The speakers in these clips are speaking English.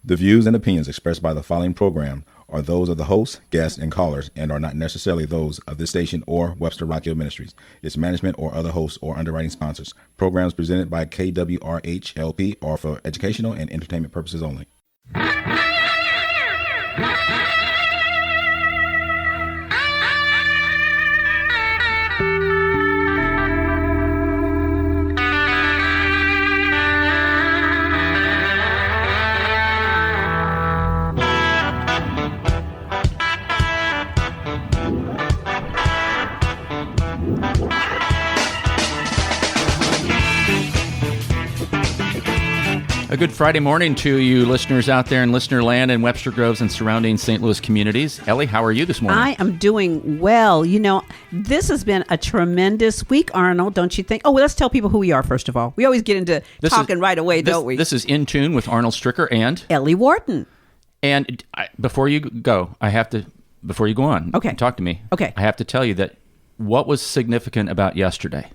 The views and opinions expressed by the following program are those of the host, guests, and callers and are not necessarily those of this station or Webster Rockhill Ministries, its management, or other hosts or underwriting sponsors. Programs presented by KWRH-LP are for educational and entertainment purposes only. A good Friday morning to you listeners out there in listener land and Webster Groves and surrounding St. Louis communities. Ellie, how are you this morning? I am doing well. You know, this has been a tremendous week, Arnold, don't you think? Oh, well, let's tell people who we are, first of all. We always get into talking right away, don't we? This is In Tune with Arnold Stricker and Ellie Wharton. And before you go on, okay, talk to me. Okay. I have to tell you that what was significant about yesterday?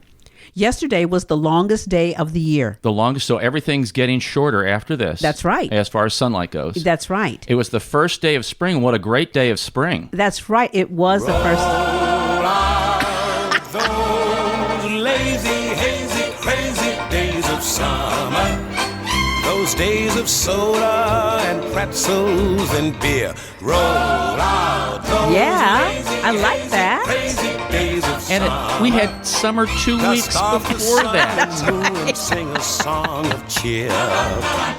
Yesterday was the longest day of the year. The longest, so everything's getting shorter after this. That's right. As far as sunlight goes. That's right. It was the first day of spring. What a great day of spring. That's right. It was the first. Out those lazy, hazy, crazy days of summer. Those days of soda and pretzels and beer. Roll out those lazy, I like that. crazy days of And summer. we had summer 2 weeks before that. Right. Sing a song of cheer.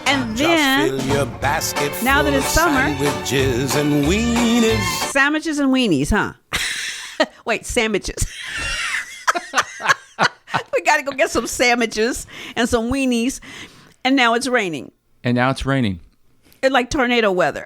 And Just then, fill your basket now that full it's of summer, sandwiches and weenies. sandwiches and weenies, huh? Wait, sandwiches. We got to go get some sandwiches and some weenies. And now it's raining. And now it's raining. It's like tornado weather.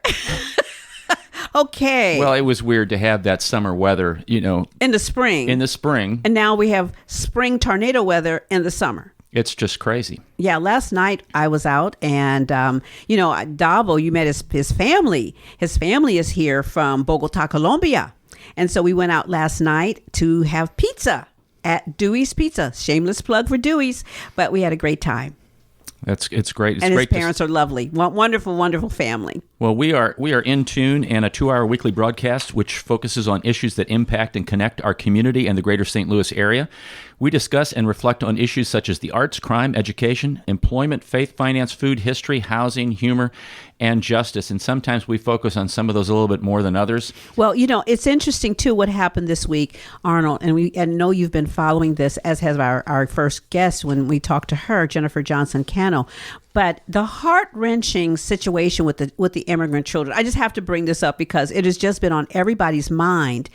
Okay. Well, it was weird to have that summer weather, in the spring. And now we have spring tornado weather in the summer. It's just crazy. Yeah, last night I was out and, Davo, you met his family. His family is here from Bogota, Colombia. And so we went out last night to have pizza at Dewey's Pizza. Shameless plug for Dewey's, but we had a great time. It's great. It's and great. His parents are lovely. Wonderful, wonderful family. Well, we are In Tune, and a 2-hour weekly broadcast which focuses on issues that impact and connect our community and the greater St. Louis area. We discuss and reflect on issues such as the arts, crime, education, employment, faith, finance, food, history, housing, humor, and justice. And sometimes we focus on some of those a little bit more than others. Well, it's interesting, too, what happened this week, Arnold. And I know you've been following this, as has our first guest when we talked to her, Jennifer Johnson-Cano. But the heart-wrenching situation with the immigrant children, I just have to bring this up because it has just been on everybody's mind.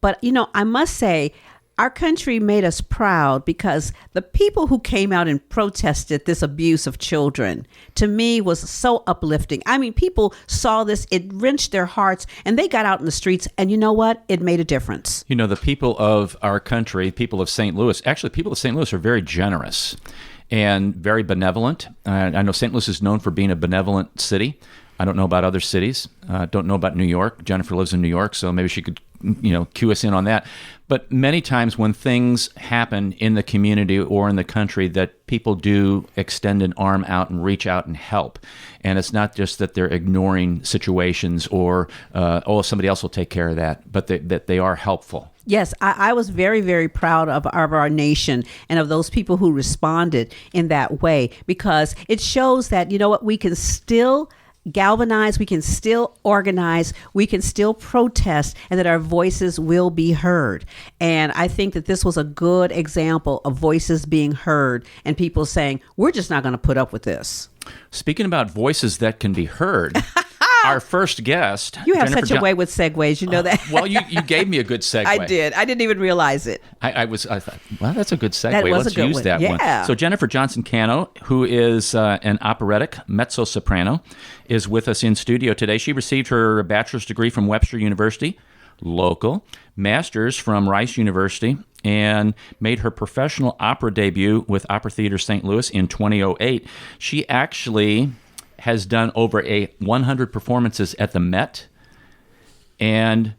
But, I must say, our country made us proud because the people who came out and protested this abuse of children, to me, was so uplifting. I mean, people saw this, it wrenched their hearts, and they got out in the streets, and you know what? It made a difference. The people of our country, people of St. Louis, actually, people of St. Louis are very generous and very benevolent. I know St. Louis is known for being a benevolent city. I don't know about other cities. Don't know about New York. Jennifer lives in New York, so maybe she could, cue us in on that. But many times when things happen in the community or in the country, that people do extend an arm out and reach out and help. And it's not just that they're ignoring situations or, somebody else will take care of that, but that they are helpful. Yes, I was very, very proud of our nation and of those people who responded in that way, because it shows that, we can still galvanize, we can still organize, we can still protest, and that our voices will be heard. And I think that this was a good example of voices being heard and people saying, we're just not going to put up with this. Speaking about voices that can be heard, our first guest. You have Jennifer such a way with segues, you know that. Well, you gave me a good segue. I did. I didn't even realize it. I thought, well, that's a good segue. That was Let's a good use one. that Yeah. one. So Jennifer Johnson-Cano, who is an operatic mezzo-soprano, is with us in studio today. She received her bachelor's degree from Webster University, local, master's from Rice University, and made her professional opera debut with Opera Theater St. Louis in 2008. She actually has done over 100 performances at the Met and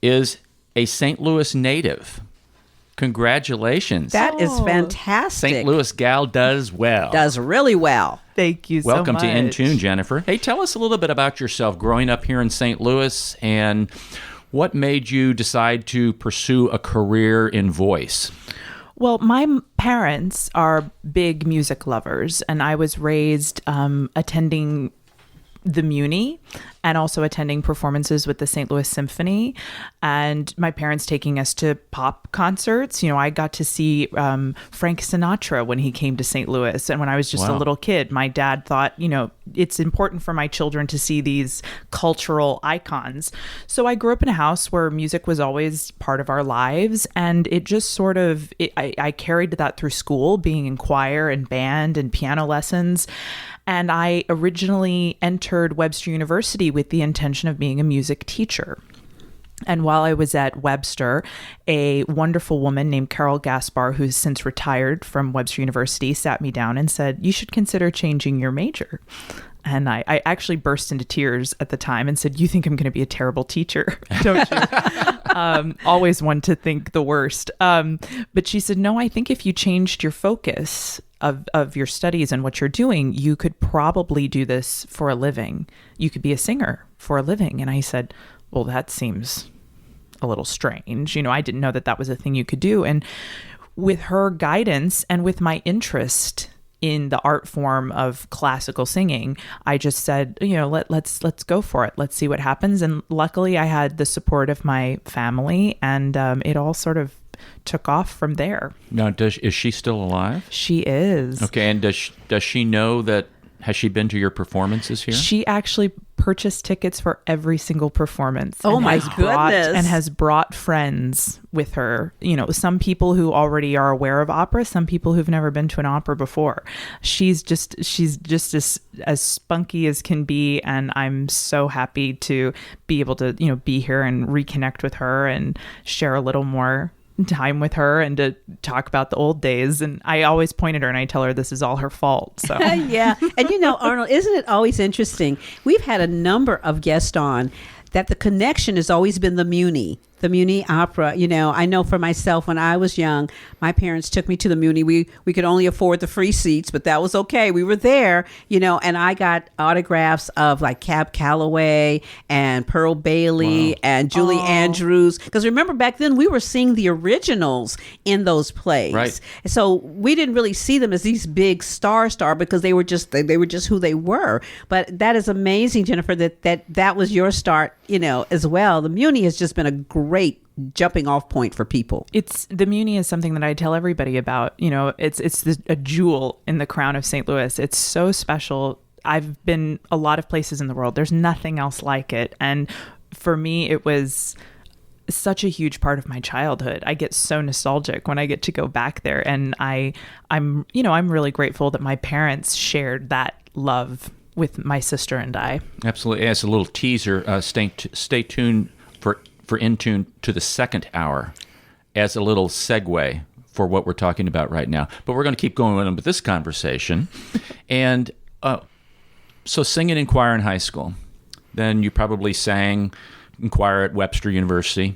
is a St. Louis native. Congratulations. That is Oh. fantastic. St. Louis gal does well. Does really well. Thank you so much. Welcome to In Tune, Jennifer. Hey, tell us a little bit about yourself growing up here in St. Louis and what made you decide to pursue a career in voice? Well, my parents are big music lovers, and I was raised attending the Muny and also attending performances with the St. Louis Symphony, and my parents taking us to pop concerts. You know, I got to see Frank Sinatra when he came to St. Louis, and when I was just a Wow. little kid, my dad thought, you know, it's important for my children to see these cultural icons. So I grew up in a house where music was always part of our lives, and it just sort of, I carried that through school, being in choir and band and piano lessons. And I originally entered Webster University with the intention of being a music teacher. And while I was at Webster, a wonderful woman named Carol Gaspar, who's since retired from Webster University, sat me down and said, "You should consider changing your major." And I actually burst into tears at the time and said, "You think I'm going to be a terrible teacher, don't you?" Always one to think the worst. But she said, "No, I think if you changed your focus of your studies and what you're doing, you could probably do this for a living. You could be a singer for a living." And I said, "Well, that seems a little strange. You know, I didn't know that that was a thing you could do." And with her guidance and with my interest in the art form of classical singing, I just said, you know, let's go for it. Let's see what happens. And luckily I had the support of my family, and it all sort of took off from there. Now, is she still alive? She is. Okay, and does she know that? Has she been to your performances here? She actually purchased tickets for every single performance. Oh, and my has brought- goodness. And has brought friends with her. You know, some people who already are aware of opera, some people who've never been to an opera before. She's just as spunky as can be, and I'm so happy to be able to, you know, be here and reconnect with her and share a little more time with her and to talk about the old days. And I always point at her and I tell her this is all her fault. So Yeah. And you know, Arnold, isn't it always interesting? We've had a number of guests on that the connection has always been the Muny Opera. You know, I know for myself, when I was young, my parents took me to the Muny. We could only afford the free seats, but that was okay. We were there, you know, and I got autographs of like Cab Calloway and Pearl Bailey and Julie Andrews. Because remember, back then we were seeing the originals in those plays. Right. So we didn't really see them as these big star because they were just who they were. But that is amazing, Jennifer, that was your start, you know, as well. The Muny has just been a great jumping off point for people. it's the Muny is something that I tell everybody about. You know, it's a jewel in the crown of St. Louis. It's so special. I've been a lot of places in the world. There's nothing else like it. And for me, it was such a huge part of my childhood. I get so nostalgic when I get to go back there, and I'm really grateful that my parents shared that love with my sister and I. Absolutely. As a little teaser, stay tuned for In Tune to the second hour as a little segue for what we're talking about right now. But we're going to keep going on with this conversation. And so singing in choir in high school, then you probably sang in choir at Webster University,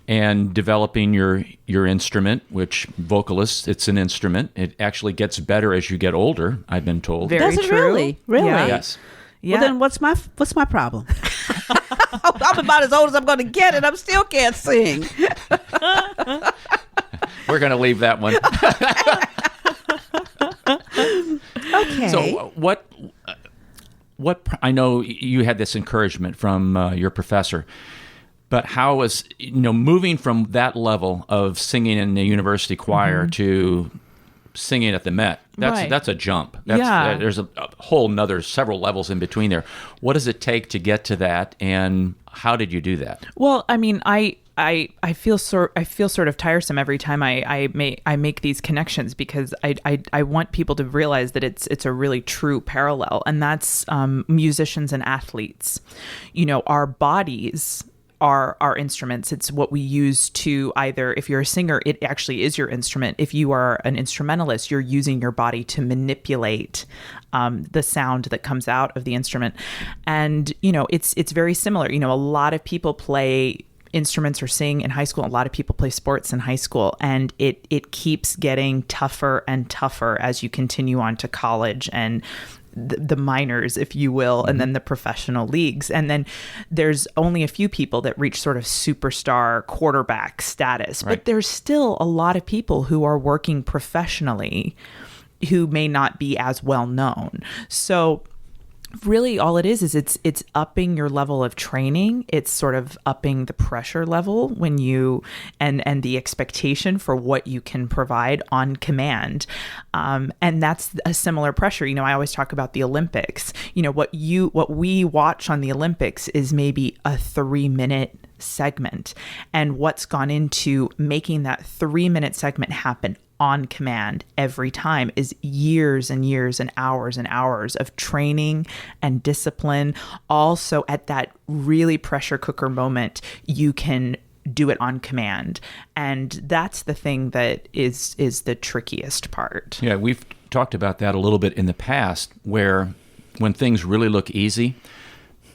and developing your instrument, which vocalists, it's an instrument. It actually gets better as you get older, I've been told. Very Does it true. really? Really? Yeah. Yes. Yeah. Well, then what's my problem? I'm about as old as I'm going to get, and I still can't sing. We're going to leave that one. Okay. So what I know you had this encouragement from your professor, but how was, you know, moving from that level of singing in the university choir to singing at the Met? That's a jump. There's a whole nother several levels in between there. What does it take to get to that, and how did you do that? Well, I mean, I feel sort of tiresome every time I make these connections, because I want people to realize that it's a really true parallel, and that's musicians and athletes. You know, our bodies are our instruments. It's what we use to either, if you're a singer, it actually is your instrument. If you are an instrumentalist, you're using your body to manipulate the sound that comes out of the instrument. And, you know, it's very similar. You know, a lot of people play instruments or sing in high school. A lot of people play sports in high school, and it keeps getting tougher and tougher as you continue on to college and the minors, if you will, and then the professional leagues. And then there's only a few people that reach sort of superstar quarterback status, Right. but there's still a lot of people who are working professionally who may not be as well known. So really all it is it's upping your level of training. It's sort of upping the pressure level when you and the expectation for what you can provide on command. And that's a similar pressure. I always talk about the Olympics. What we watch on the Olympics is maybe a 3-minute segment, and what's gone into making that 3-minute segment happen on command every time is years and years and hours of training and discipline. Also, at that really pressure cooker moment, you can do it on command. And that's the thing that is the trickiest part. Yeah, we've talked about that a little bit in the past, where when things really look easy,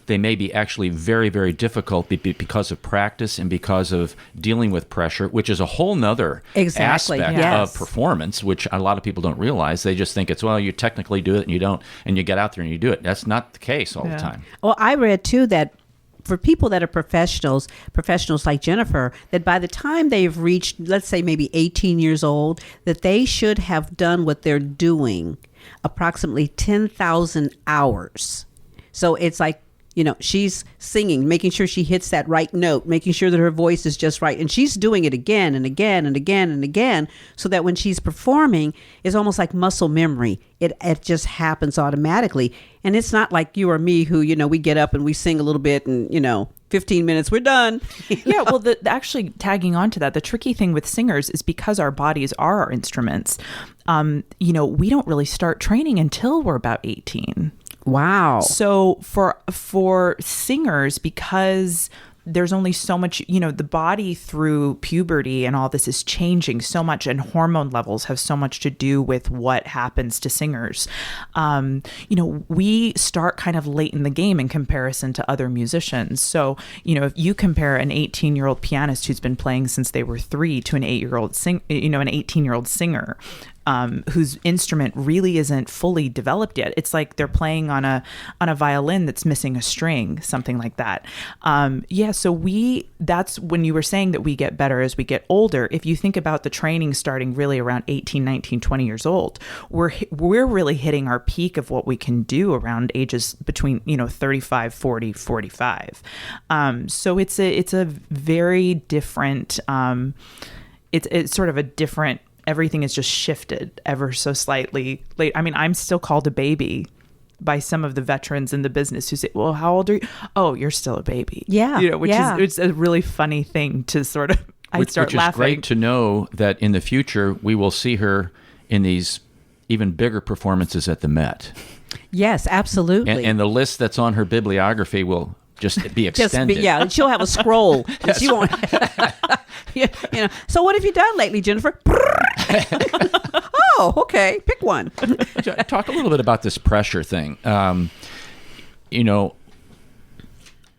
they may be actually very, very difficult because of practice and because of dealing with pressure, which is a whole nother Exactly, aspect yes. of performance, which a lot of people don't realize. They just think it's, well, you technically do it and you don't, and you get out there and you do it. That's not the case all the time. Well, I read too that for people that are professionals like Jennifer, that by the time they've reached, let's say maybe 18 years old, that they should have done what they're doing approximately 10,000 hours. So it's like, she's singing, making sure she hits that right note, making sure that her voice is just right. And she's doing it again and again and again and again, so that when she's performing, it's almost like muscle memory. It just happens automatically. And it's not like you or me who, we get up and we sing a little bit and, 15 minutes, we're done. Yeah, well, actually tagging on to that, the tricky thing with singers is because our bodies are our instruments, we don't really start training until we're about 18. Wow. So for singers, because there's only so much, the body through puberty and all this is changing so much, and hormone levels have so much to do with what happens to singers. We start kind of late in the game in comparison to other musicians. So, if you compare an 18-year-old pianist who's been playing since they were 3 to an 8-year-old an 18-year-old singer, whose instrument really isn't fully developed yet. It's like they're playing on a violin that's missing a string, something like that. So that's when you were saying that we get better as we get older. If you think about the training starting really around 18, 19, 20 years old, we're really hitting our peak of what we can do around ages between, 35, 40, 45. So it's a very different, it's sort of a different, everything is just shifted ever so slightly late. I mean, I'm still called a baby by some of the veterans in the business who say, well, how old are you? Oh, you're still a baby. Yeah. Which is, it's a really funny thing to sort of, start which laughing. is great to know that in the future we will see her in these even bigger performances at the Met. Yes, absolutely. And the list that's on her bibliography will just be extended. She'll have a scroll. She won't. So what have you done lately, Jennifer? Oh, okay. Pick one. Talk a little bit about this pressure thing. I'm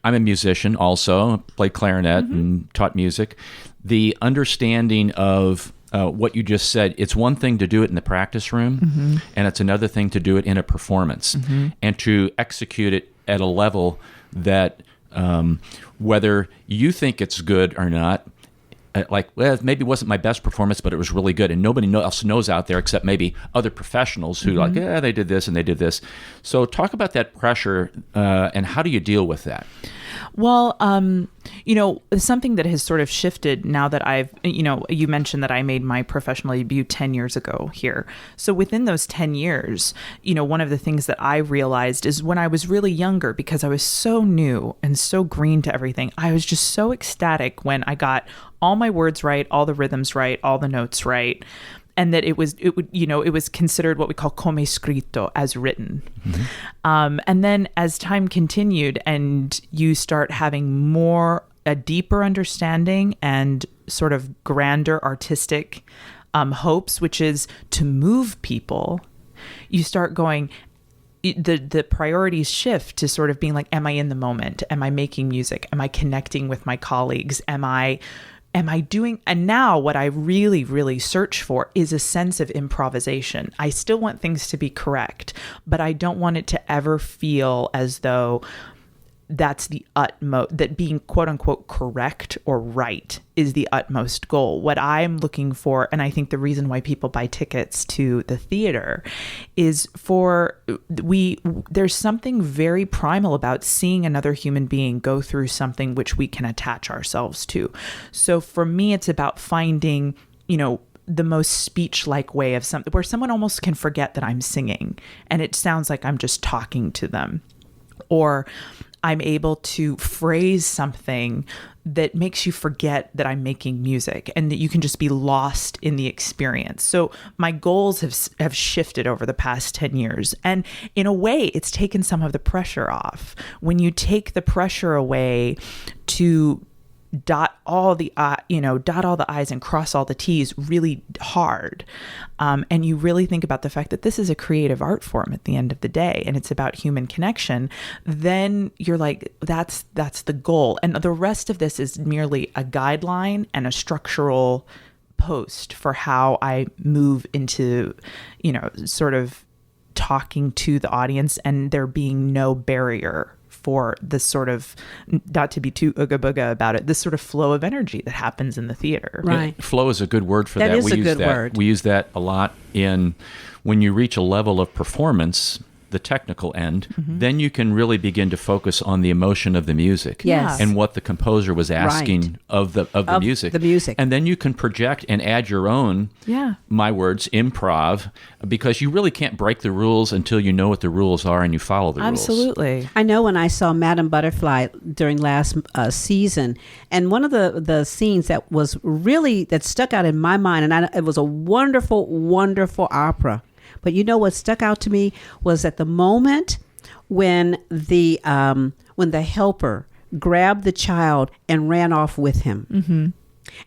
a musician also, played clarinet and taught music. The understanding of what you just said, it's one thing to do it in the practice room, and it's another thing to do it in a performance, and to execute it at a level that whether you think it's good or not, maybe it wasn't my best performance, but it was really good, and nobody else knows out there except maybe other professionals who they did this and they did this. So talk about that pressure, and how do you deal with that? Well, something that has sort of shifted now that I've, you mentioned that I made my professional debut 10 years ago here. So within those 10 years, one of the things that I realized is when I was really younger, because I was so new and so green to everything, I was just so ecstatic when I got all my words right, all the rhythms right, all the notes right. And that it was considered what we call come scritto, as written. And then as time continued and you start having a deeper understanding and sort of grander artistic hopes, which is to move people, you start going, the priorities shift to sort of being like, am I in the moment? Am I making music? Am I connecting with my colleagues? Am I doing, and now what I really, really search for is a sense of improvisation. I still want things to be correct, but I don't want it to ever feel as though that's the utmost, that being quote unquote correct or right is the utmost goal. What I'm looking for, and I think the reason why people buy tickets to the theater is there's something very primal about seeing another human being go through something which we can attach ourselves to. So for me, it's about finding, the most speech-like way of something where someone almost can forget that I'm singing and it sounds like I'm just talking to them. Or I'm able to phrase something that makes you forget that I'm making music and that you can just be lost in the experience. So my goals have shifted over the past 10 years. And in a way, it's taken some of the pressure off. When you take the pressure away to dot all the I's and cross all the T's really hard. And you really think about the fact that this is a creative art form at the end of the day, and it's about human connection, then you're like, that's the goal. And the rest of this is merely a guideline and a structural post for how I move into, sort of talking to the audience and there being no barrier for this sort of, not to be too ooga booga about it, this sort of flow of energy that happens in the theater. Right. Flow is a good word for that. That is a good word. We use that a lot in when you reach a level of performance, the technical end, then you can really begin to focus on the emotion of the music. Yes. And what the composer was asking of the music. The music. And then you can project and add your own, my words, improv, because you really can't break the rules until you know what the rules are and you follow the rules. Absolutely. I know when I saw Madame Butterfly during last season, and one of the scenes that was really, that stuck out in my mind, and it was a wonderful, wonderful opera. But what stuck out to me was at the moment when the helper grabbed the child and ran off with him. Mm-hmm.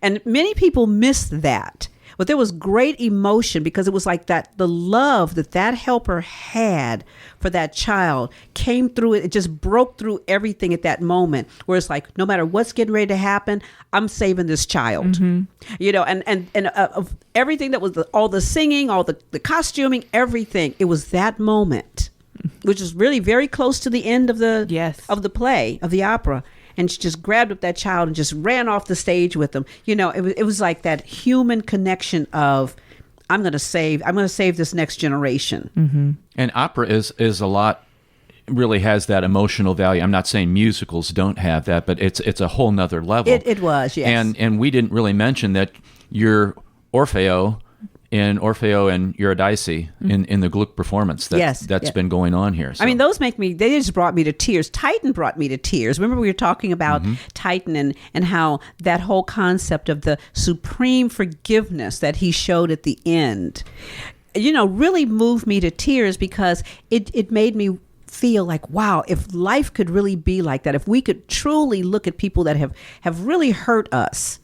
And many people missed that. But there was great emotion because it was like that, the love that helper had for that child came through it. It just broke through everything at that moment where it's like, no matter what's getting ready to happen, I'm saving this child. Mm-hmm. And of everything that was all the singing, all the costuming, everything, it was that moment, which is really very close to the end of the play, of the opera. And she just grabbed up that child and just ran off the stage with them. It was like that human connection of, I'm going to save this next generation. Mm-hmm. And opera is a lot, really has that emotional value. I'm not saying musicals don't have that, but it's a whole nother level. It was, yes. And we didn't really mention that your Orfeo and Eurydice in the Gluck performance that's been going on here. So. I mean, those they just brought me to tears. Titan brought me to tears. Remember we were talking about Titan and how that whole concept of the supreme forgiveness that he showed at the end, really moved me to tears because it made me feel like, wow, if life could really be like that, if we could truly look at people that have really hurt us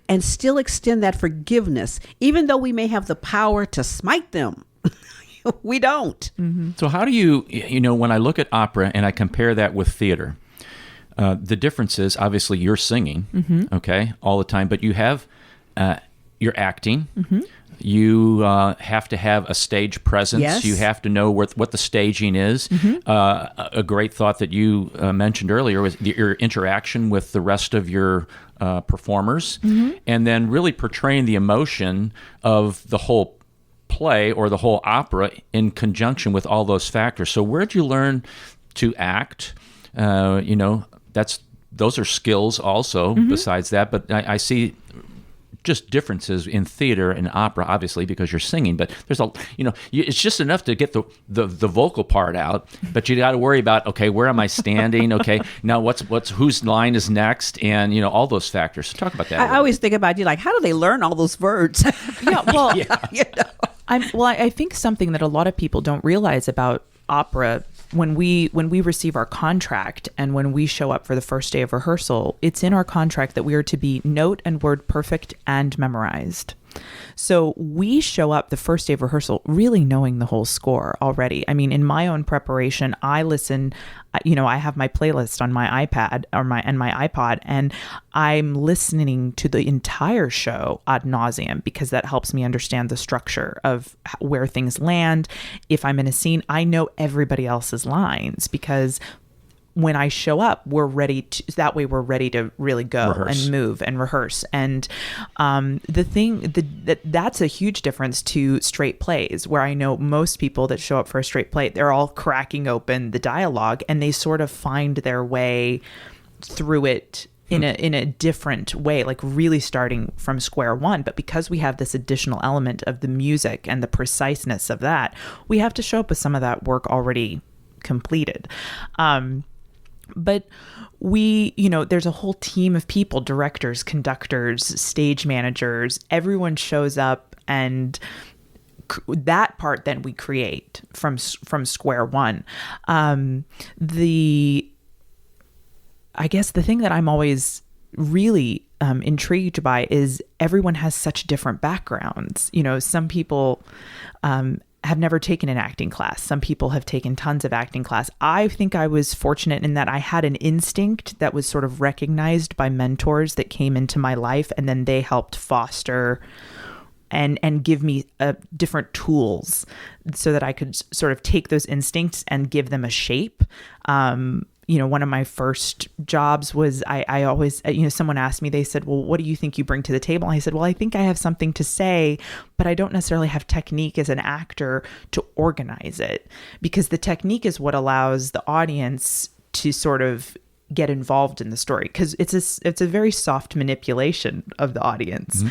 and still extend that forgiveness, even though we may have the power to smite them. We don't. Mm-hmm. So how do you when I look at opera and I compare that with theater, the difference is obviously you're singing, okay, all the time, but you have, you're acting. Mm-hmm. You have to have a stage presence. Yes. You have to know what the staging is. Mm-hmm. A great thought that you mentioned earlier was your interaction with the rest of your performers, and then really portraying the emotion of the whole play or the whole opera in conjunction with all those factors. So where'd you learn to act? Those are skills also besides that, but I see just differences in theater and opera, obviously, because you're singing. But there's it's just enough to get the vocal part out. But you got to worry about, okay, where am I standing? Okay, now what's whose line is next, and all those factors. So talk about that. I always think about how do they learn all those words? I think something that a lot of people don't realize about opera, when we receive our contract and when we show up for the first day of rehearsal, it's in our contract that we are to be note and word perfect and memorized. So we show up the first day of rehearsal really knowing the whole score already. I mean, in my own preparation, I listen, I have my playlist on my iPad my iPod, and I'm listening to the entire show ad nauseum because that helps me understand the structure of where things land. If I'm in a scene, I know everybody else's lines because when I show up, we're ready to, that way we're ready to really go and move and rehearse. And that's a huge difference to straight plays, where I know most people that show up for a straight play, they're all cracking open the dialogue and they sort of find their way through it in a different way, like really starting from square one. But because we have this additional element of the music and the preciseness of that, we have to show up with some of that work already completed. But there's a whole team of people, directors, conductors, stage managers, everyone shows up, and that part then we create from square one. I guess the thing that I'm always really intrigued by is everyone has such different backgrounds. Some people have never taken an acting class. Some people have taken tons of acting class. I think I was fortunate in that I had an instinct that was sort of recognized by mentors that came into my life, and then they helped foster and give me different tools so that I could sort of take those instincts and give them a shape. One of my first jobs was I always, someone asked me, they said, well, what do you think you bring to the table? And I said, well, I think I have something to say, but I don't necessarily have technique as an actor to organize it, because the technique is what allows the audience to sort of get involved in the story, because it's a very soft manipulation of the audience.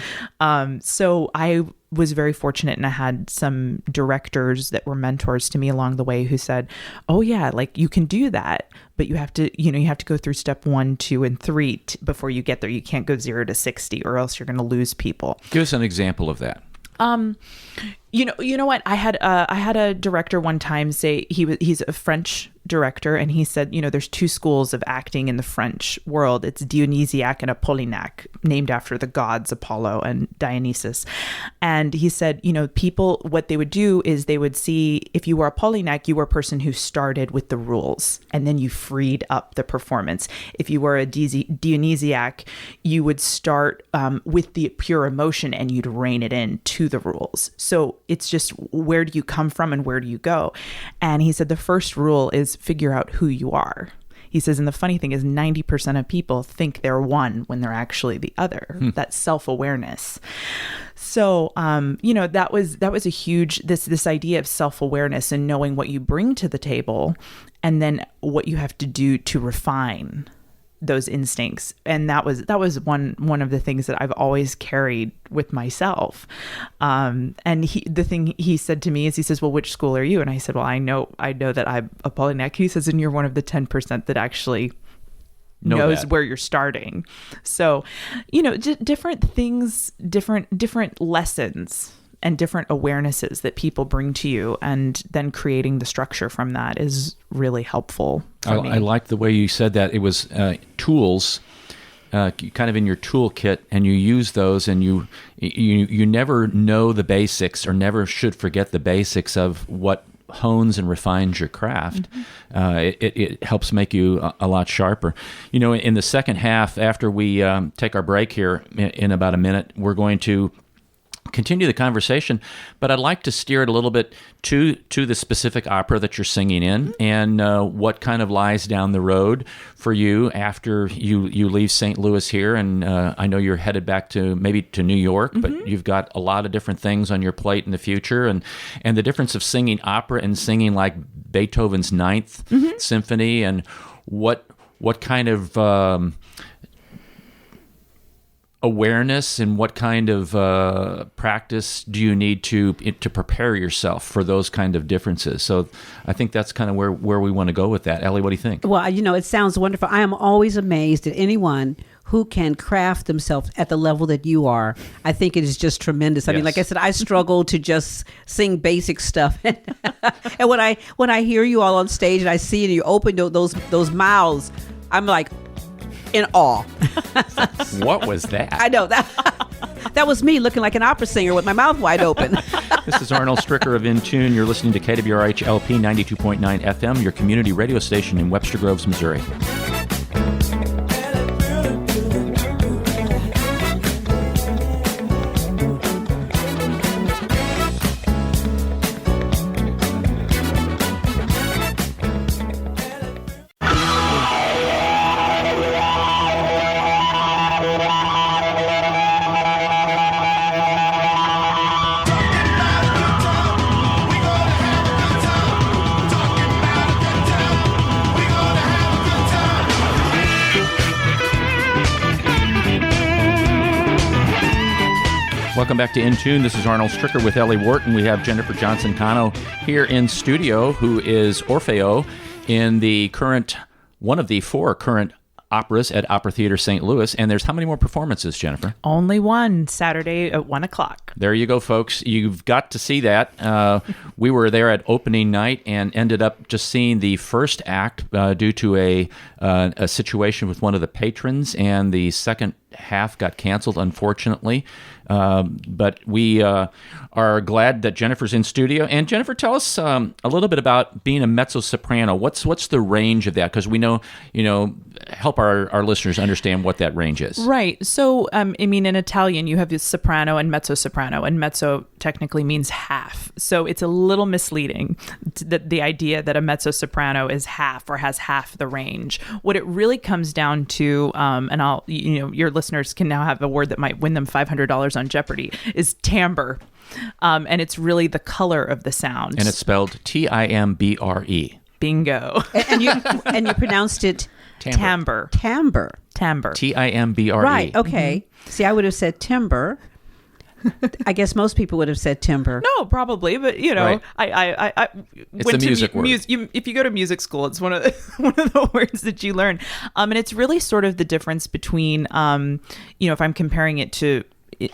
So I was very fortunate, and I had some directors that were mentors to me along the way who said, oh yeah, like you can do that, but you have to go through step 1, 2, and 3 before you get there. You can't go 0 to 60 or else you're going to lose people. Give us an example of that. You know what? I had a director one time say, he's a French director, and he said, there's 2 schools of acting in the French world. It's Dionysiac and Apollinac, named after the gods Apollo and Dionysus. And he said, people, what they would do is they would see, if you were Apollinac, you were a person who started with the rules and then you freed up the performance. If you were a Dionysiac, you would start with the pure emotion and you'd rein it in to the rules. So it's just, where do you come from and where do you go? And he said the first rule is figure out who you are. He says, and the funny thing is 90% of people think they're one when they're actually the other. That self-awareness. So, that was a huge, this idea of self-awareness and knowing what you bring to the table and then what you have to do to refine those instincts. And that was one of the things that I've always carried with myself. And the thing he said to me is, he says, well, which school are you? And I said, well, I know that I'm Apollinac. He says, and you're one of the 10% that actually knows where you're starting. So, different things, different lessons and different awarenesses that people bring to you, and then creating the structure from that is really helpful for me. I like the way you said that. It was tools, kind of in your toolkit, and you use those, and you never know the basics, or never should forget the basics of what hones and refines your craft. It helps make you a lot sharper. In the second half, after we take our break here in about a minute, we're going to continue the conversation, but I'd like to steer it a little bit to the specific opera that you're singing in, and what kind of lies down the road for you after you leave St. Louis here. And I know you're headed back to New York, but you've got a lot of different things on your plate in the future, and the difference of singing opera and singing like Beethoven's Ninth Symphony, and what kind of awareness and what kind of practice do you need to prepare yourself for those kind of differences? So I think that's kind of where we want to go with that. Ellie, what do you think? Well, it sounds wonderful. I am always amazed at anyone who can craft themselves at the level that you are. I think it is just tremendous. I mean, like I said, I struggle to just sing basic stuff. And when I hear you all on stage and I see and you open those mouths, I'm like in awe. What was that? I know that. That was me looking like an opera singer with my mouth wide open. This is Arnold Stricker of In Tune. You're listening to KWRH LP 92.9 FM, your community radio station in Webster Groves, Missouri. Welcome back to In Tune. This is Arnold Stricker with Ellie Wharton. We have Jennifer Johnson-Cano here in studio, who is Orfeo in one of the 4 current operas at Opera Theater St. Louis. And there's how many more performances, Jennifer? Only one, Saturday at 1 o'clock. There you go, folks. You've got to see that. We were there at opening night and ended up just seeing the first act due to a situation with one of the patrons, and the second half got canceled, unfortunately. But we are glad that Jennifer's in studio. And Jennifer, tell us a little bit about being a mezzo-soprano. What's the range of that? Because we know, help our listeners understand what that range is. Right. So, in Italian, you have the soprano and mezzo-soprano, and mezzo technically means half. So it's a little misleading, the idea that a mezzo-soprano is half or has half the range. What it really comes down to, and your listeners can now have a word that might win them $500 on Jeopardy, is timbre. And it's really the color of the sound. And it's spelled Timbre. Bingo. And you pronounced it timbre. Timbre. Timbre. Timbre. Right. Okay. See, I would have said timbre. I guess most people would have said timbre. No, probably, but Right. I It's went a music word. If you go to music school, it's one of the words that you learn, and it's really sort of the difference between, if I'm comparing it to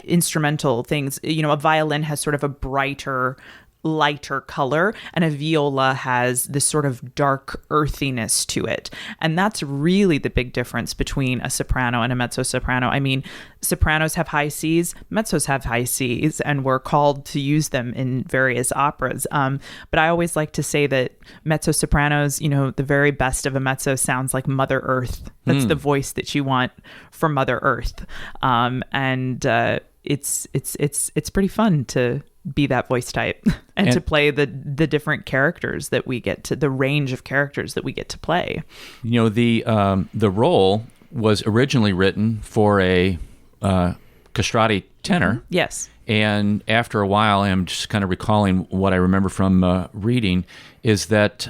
instrumental things, a violin has sort of a brighter, lighter color, and a viola has this sort of dark earthiness to it. And that's really the big difference between a soprano and a mezzo-soprano. Sopranos have high Cs, mezzos have high Cs, and we're called to use them in various operas. But I always like to say that mezzo-sopranos, the very best of a mezzo sounds like Mother Earth. That's the voice that you want for Mother Earth. It's pretty fun to be that voice type and to play the different characters that we get to, the range of characters that we get to play. The role was originally written for a castrati tenor. Yes. And after a while, I'm just kind of recalling what I remember from reading, is that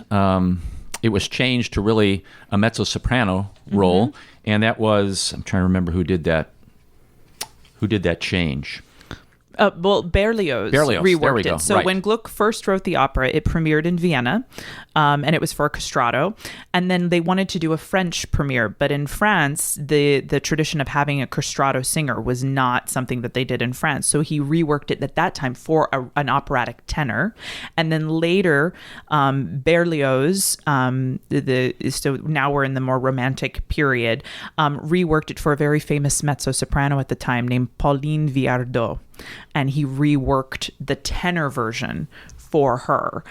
it was changed to really a mezzo-soprano role. And that was, I'm trying to remember who did that change. Berlioz reworked it. So when Gluck first wrote the opera, it premiered in Vienna, and it was for a castrato. And then they wanted to do a French premiere, but in France, the tradition of having a castrato singer was not something that they did in France. So he reworked it at that time for an operatic tenor. And then later, Berlioz, so now we're in the more romantic period, reworked it for a very famous mezzo-soprano at the time named Pauline Viardot. And he reworked the tenor version for her.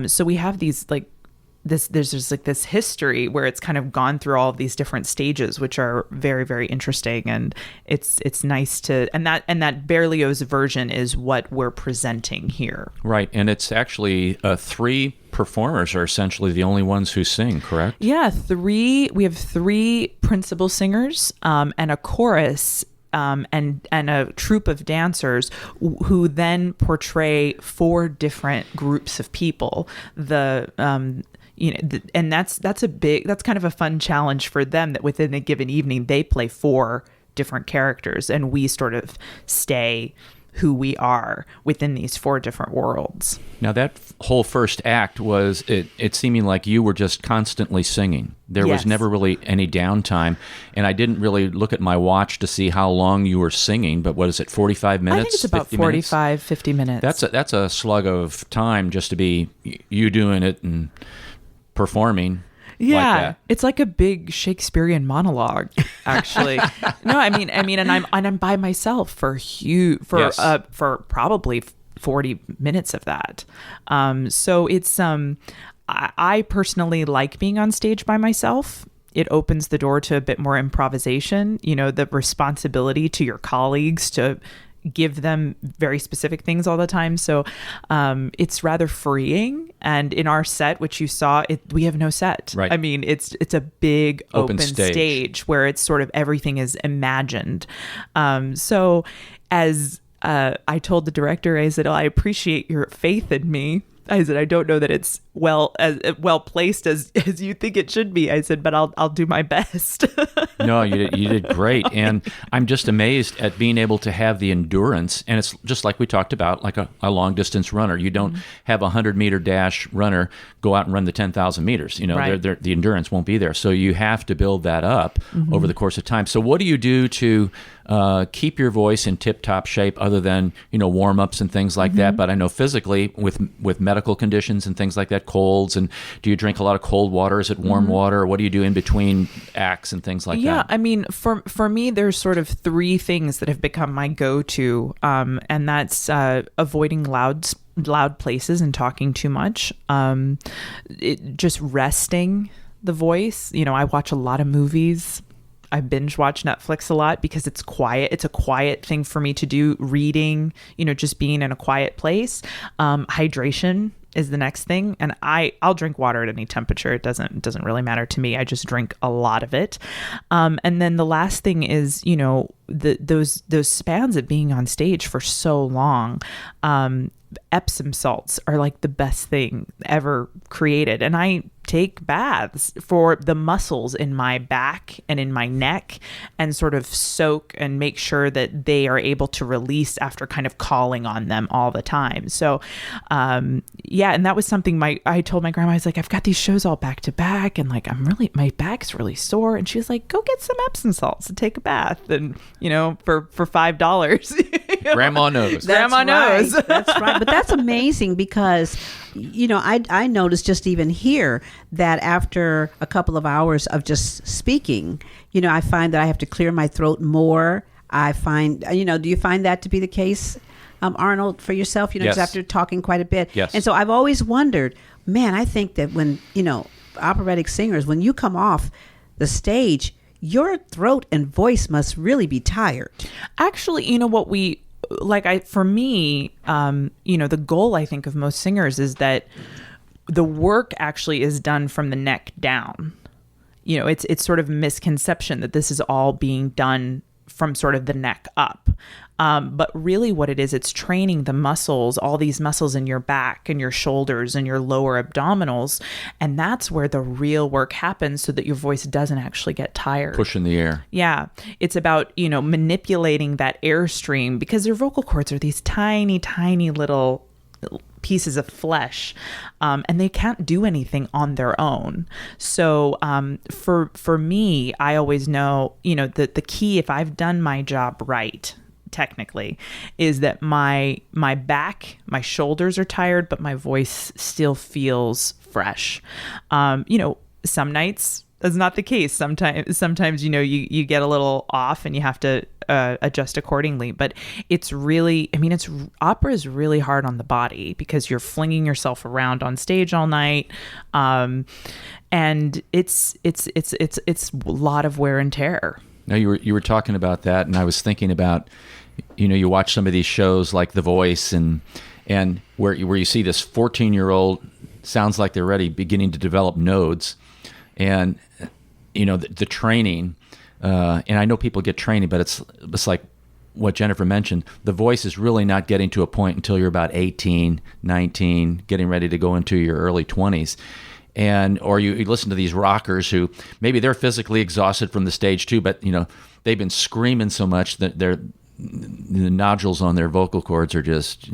So we have these there's this history where it's kind of gone through all of these different stages, which are very, very interesting. And it's nice to, and that Berlioz version is what we're presenting here. Right. And it's actually 3 performers are essentially the only ones who sing, correct? Yeah. We have 3 principal singers, and a chorus, and a troupe of dancers who then portray 4 different groups of people. And that's kind of a fun challenge for them, that within a given evening they play 4 different characters, and we sort of stay who we are within these 4 different worlds. Now that whole first act was it seeming like you were just constantly singing. There was never really any downtime, and I didn't really look at my watch to see how long you were singing, but what is it, 45 minutes? I think it's about 45, 50 minutes. That's a slug of time just to be you doing it and performing. Yeah, like that. it's like a big Shakespearean monologue, actually. No, I mean, and I'm by myself for Yes. for probably 40 minutes of that. So it's I personally like being on stage by myself. It opens the door to a bit more improvisation. The responsibility to your colleagues to give them very specific things all the time. So it's rather freeing. And in our set, which you saw, we have no set. Right. I mean, it's a big open stage. stage where it's sort of everything is imagined. So as I told the director, I said, I appreciate your faith in me. I said, I don't know that it's well placed as you think it should be. I said, but I'll do my best. No, you did great. And I'm just amazed at being able to have the endurance. And it's just like we talked about, like a long distance runner. You don't have a 100-meter dash runner go out and run the 10,000 meters. Right. The endurance won't be there. So you have to build that up over the course of time. So what do you do to keep your voice in tip-top shape other than, warm-ups and things like that? But I know physically with medical conditions and things like that, colds, and do you drink a lot of cold water? Is it warm water? Or what do you do in between acts and things like that? Yeah, I mean, for me, there's sort of three things that have become my go-to, and that's avoiding loud places and talking too much, just resting the voice. I watch a lot of movies. I binge watch Netflix a lot because it's quiet. It's a quiet thing for me to do. Reading, just being in a quiet place. Hydration is the next thing, and I'll drink water at any temperature. It doesn't really matter to me. I just drink a lot of it. And then the last thing is, those spans of being on stage for so long. Epsom salts are like the best thing ever created, and I take baths for the muscles in my back and in my neck and sort of soak and make sure that they are able to release after kind of calling on them all the time. So yeah, and that was something I told my grandma. I was like, I've got these shows all back to back, and like my back's really sore, and she was like, go get some Epsom salts and take a bath, and for $5. Grandma knows. Grandma knows. That's right. But that's amazing because, I noticed just even here that after a couple of hours of just speaking, I find that I have to clear my throat more. I find, do you find that to be the case, Arnold, for yourself? Yes. Because after talking quite a bit. Yes. And so I've always wondered, man, I think that when, operatic singers, when you come off the stage, your throat and voice must really be tired. Actually, what for me, the goal I think of most singers is that the work actually is done from the neck down. It's sort of a misconception that this is all being done from sort of the neck up. But really what it is, it's training the muscles, all these muscles in your back and your shoulders and your lower abdominals. And that's where the real work happens so that your voice doesn't actually get tired. Push in the air. Yeah. It's about, manipulating that airstream because your vocal cords are these tiny, tiny little pieces of flesh, and they can't do anything on their own. So for me, I always know, that the key, if I've done my job right, technically, is that my back, my shoulders are tired, but my voice still feels fresh. Some nights that's not the case. Sometimes you get a little off and you have to adjust accordingly. But it's really, opera is really hard on the body because you're flinging yourself around on stage all night, and it's a lot of wear and tear. Now you were talking about that, and I was thinking about, you watch some of these shows like The Voice, and where you see this 14-year-old sounds like they're already beginning to develop nodes, and the training, and I know people get training, but it's like what Jennifer mentioned. The voice is really not getting to a point until you're about 18, 19, getting ready to go into your early 20s. Or you listen to these rockers who maybe they're physically exhausted from the stage too, but they've been screaming so much that the nodules on their vocal cords are just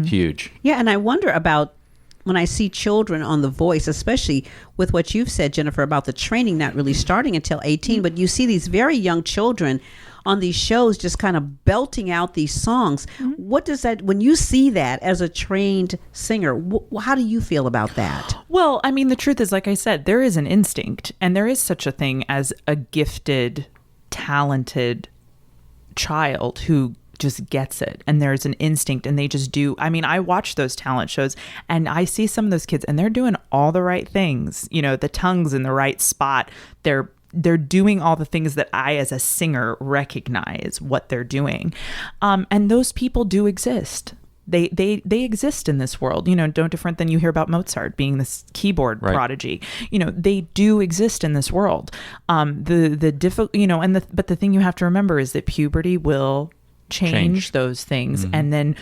huge. Yeah, and I wonder about when I see children on The Voice, especially with what you've said, Jennifer, about the training not really starting until 18, but you see these very young children on these shows just kind of belting out these songs. What does that, when you see that as a trained singer, how do you feel about that? Well, I mean, the truth is, like I said, there is an instinct, and there is such a thing as a gifted, talented child who just gets it, and there's an instinct, and they just do. I mean, I watch those talent shows and I see some of those kids and they're doing all the right things, the tongue's in the right spot. They're doing all the things that I, as a singer, recognize what they're doing. And those people do exist. They exist in this world, no different than you hear about Mozart being this keyboard prodigy. They do exist in this world. But the thing you have to remember is that puberty will change those things, and then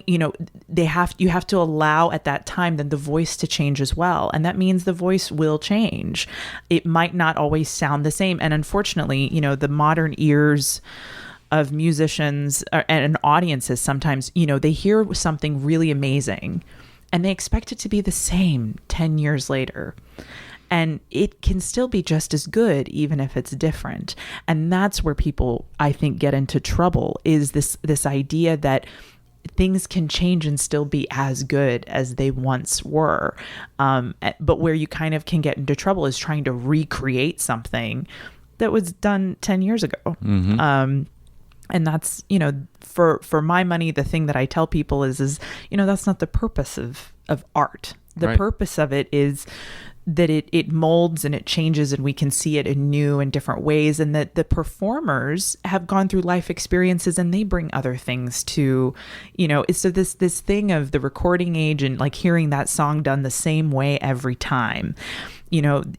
you have to allow at that time then the voice to change as well, and that means the voice will change. It might not always sound the same, and unfortunately, the modern ears of musicians and audiences sometimes, they hear something really amazing and they expect it to be the same 10 years later. And it can still be just as good, even if it's different. And that's where people, I think, get into trouble, is this idea that things can change and still be as good as they once were. But where you kind of can get into trouble is trying to recreate something that was done 10 years ago. And that's, for my money, the thing that I tell people is that's not the purpose of art. The purpose of it is that it molds and it changes, and we can see it in new and different ways, and that the performers have gone through life experiences and they bring other things to, so this thing of the recording age and like hearing that song done the same way every time.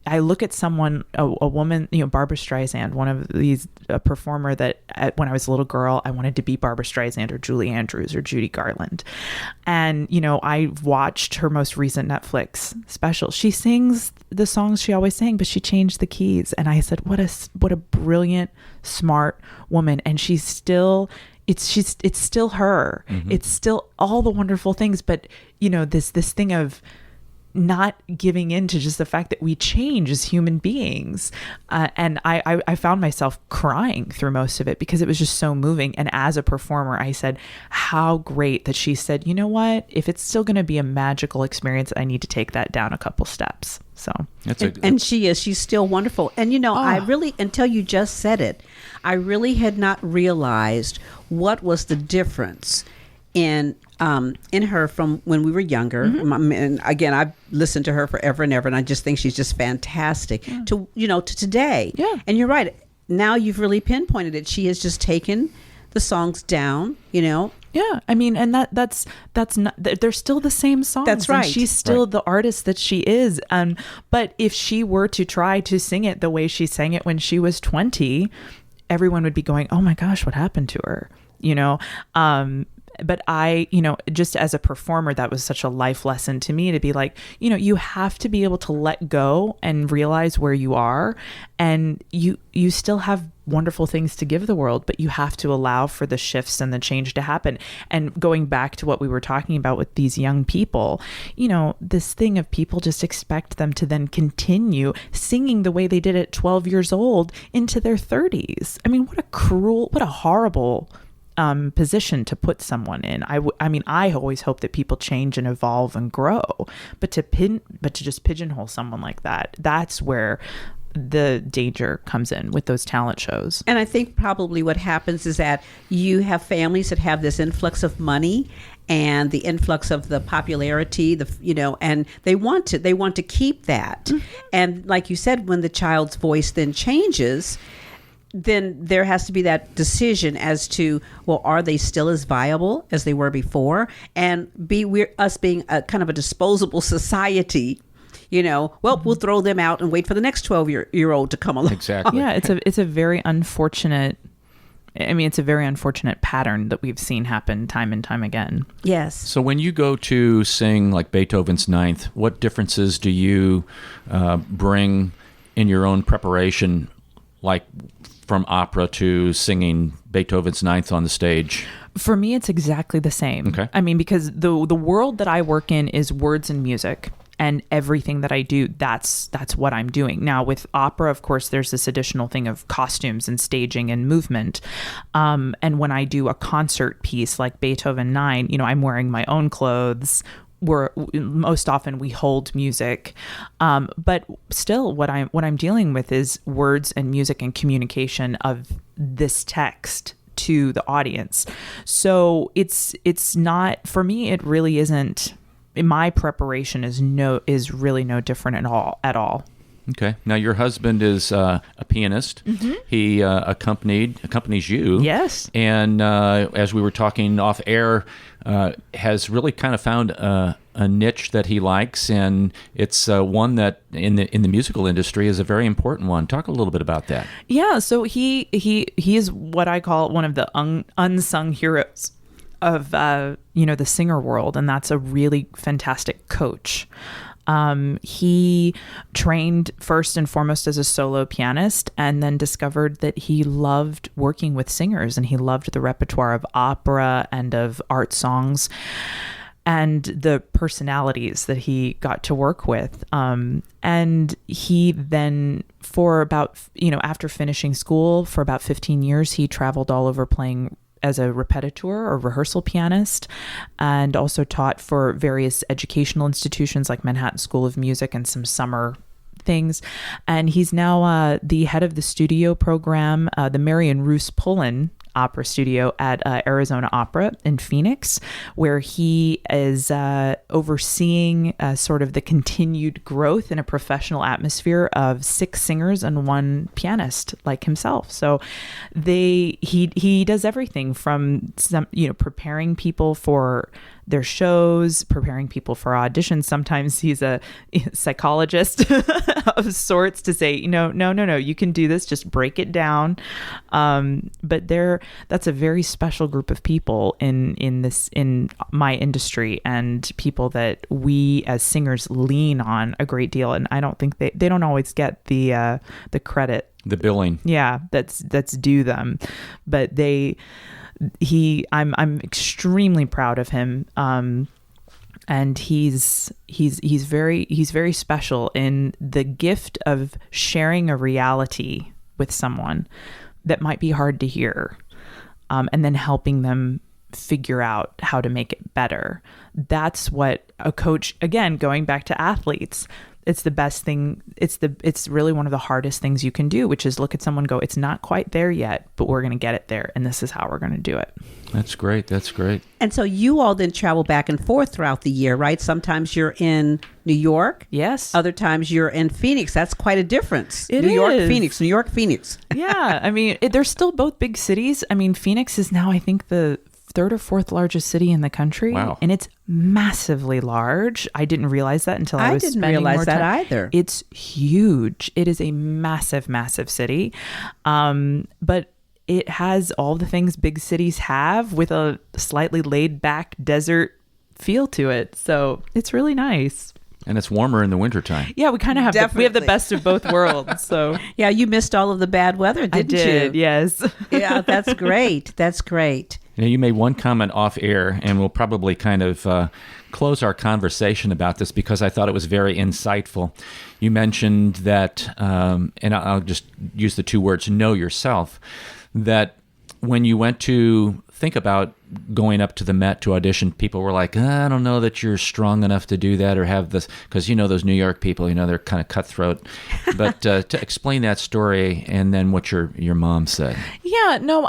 I look at someone, a woman, Barbra Streisand, one of these, a performer that when I was a little girl, I wanted to be Barbra Streisand or Julie Andrews or Judy Garland. And, I watched her most recent Netflix special. She sings the songs she always sang, but she changed the keys. And I said, what a brilliant, smart woman. And she's still, it's still her. It's still all the wonderful things. But, this thing of not giving in to just the fact that we change as human beings. And I found myself crying through most of it because it was just so moving. And as a performer, I said, how great that she said, you know what, if it's still going to be a magical experience, I need to take that down a couple steps. So, and she's still wonderful. And, I really, until you just said it, I really had not realized what was the difference in her from when we were younger. And again, I've listened to her forever and ever, and I just think she's just fantastic to today. Yeah. And you're right. Now you've really pinpointed it. She has just taken the songs down, Yeah. I mean, and that's not, they're still the same songs. That's right. And she's still the artist that she is. But if she were to try to sing it the way she sang it when she was 20, everyone would be going, oh my gosh, what happened to her? But I, just as a performer, that was such a life lesson to me, to be like, you have to be able to let go and realize where you are, and you still have wonderful things to give the world, but you have to allow for the shifts and the change to happen. And going back to what we were talking about with these young people, this thing of people just expect them to then continue singing the way they did at 12 years old into their 30s. I mean, what a horrible position to put someone in. I mean, I always hope that people change and evolve and grow, but to just pigeonhole someone like that, that's where the danger comes in with those talent shows. And I think probably what happens is that you have families that have this influx of money and the influx of the popularity, and they want to keep that. And like you said, when the child's voice then changes, then there has to be that decision as to, well, are they still as viable as they were before? And us being a kind of a disposable society, we'll throw them out and wait for the next 12-year-old to come along. Exactly. Yeah, it's a very unfortunate. It's a very unfortunate pattern that we've seen happen time and time again. Yes. So when you go to sing like Beethoven's Ninth, what differences do you bring in your own preparation, like from opera to singing Beethoven's Ninth on the stage? For me, it's exactly the same. Okay. I mean, because the world that I work in is words and music. and everything that I do, that's what I'm doing. Now with opera, of course, there's this additional thing of costumes and staging and movement. And when I do a concert piece like Beethoven 9, I'm wearing my own clothes. Most often we hold music, but still what I'm dealing with is words and music and communication of this text to the audience. So it's not, for me, it really isn't. My preparation is really no different at all. Okay. Now your husband is a pianist. Mm-hmm. He accompanies you. Yes. And as we were talking off air, has really kind of found a niche that he likes, and it's one that in the musical industry is a very important one. Talk a little bit about that. Yeah. So he is what I call one of the unsung heroes of the singer world, and that's a really fantastic coach. He trained first and foremost as a solo pianist, and then discovered that he loved working with singers, and he loved the repertoire of opera and of art songs and the personalities that he got to work with. And he then, for about, after finishing school for about 15 years, he traveled all over playing as a repetiteur or rehearsal pianist, and also taught for various educational institutions like Manhattan School of Music and some summer things. And he's now the head of the studio program, the Marion Roos Pullen Opera Studio at Arizona Opera in Phoenix, where he is overseeing sort of the continued growth in a professional atmosphere of 6 singers and 1 pianist like himself. So he does everything from preparing people for their shows, preparing people for auditions. Sometimes he's a psychologist of sorts to say, no, you can do this, just break it down. But that's a very special group of people in my industry, and people that we as singers lean on a great deal. And I don't think they don't always get the credit, the billing. Yeah, that's due them. But I'm extremely proud of him. And he's very special in the gift of sharing a reality with someone that might be hard to hear, and then helping them figure out how to make it better. That's what a coach, again, going back to athletes, it's the best thing. It's really one of the hardest things you can do, which is look at someone, go, it's not quite there yet, but we're going to get it there, and this is how we're going to do it. That's great. That's great. And so you all then travel back and forth throughout the year, right? Sometimes you're in New York. Yes. Other times you're in Phoenix. That's quite a difference. It New York, is. Phoenix, New York, Phoenix. Yeah. I mean, they're still both big cities. I mean, Phoenix is now, I think, the 3rd or 4th largest city in the country. Wow. And it's massively large. I didn't realize that until I was didn't spending realize more that time. either. It's huge. It is a massive, massive city. But it has all the things big cities have, with a slightly laid back desert feel to it. So it's really nice. And it's warmer in the wintertime. Yeah, we kind of have we have the Definitely. best of both worlds. So Yeah, you missed all of the bad weather, didn't I did, you? yes. Yeah, that's great. That's great. You made one comment off air, and we'll probably kind of close our conversation about this because I thought it was very insightful. You mentioned that, and I'll just use the 2 words, know yourself, that when you went to think about going up to the Met to audition, people were like, I don't know that you're strong enough to do that or have this, because those New York people, they're kind of cutthroat. But to explain that story and then what your mom said. Yeah, no,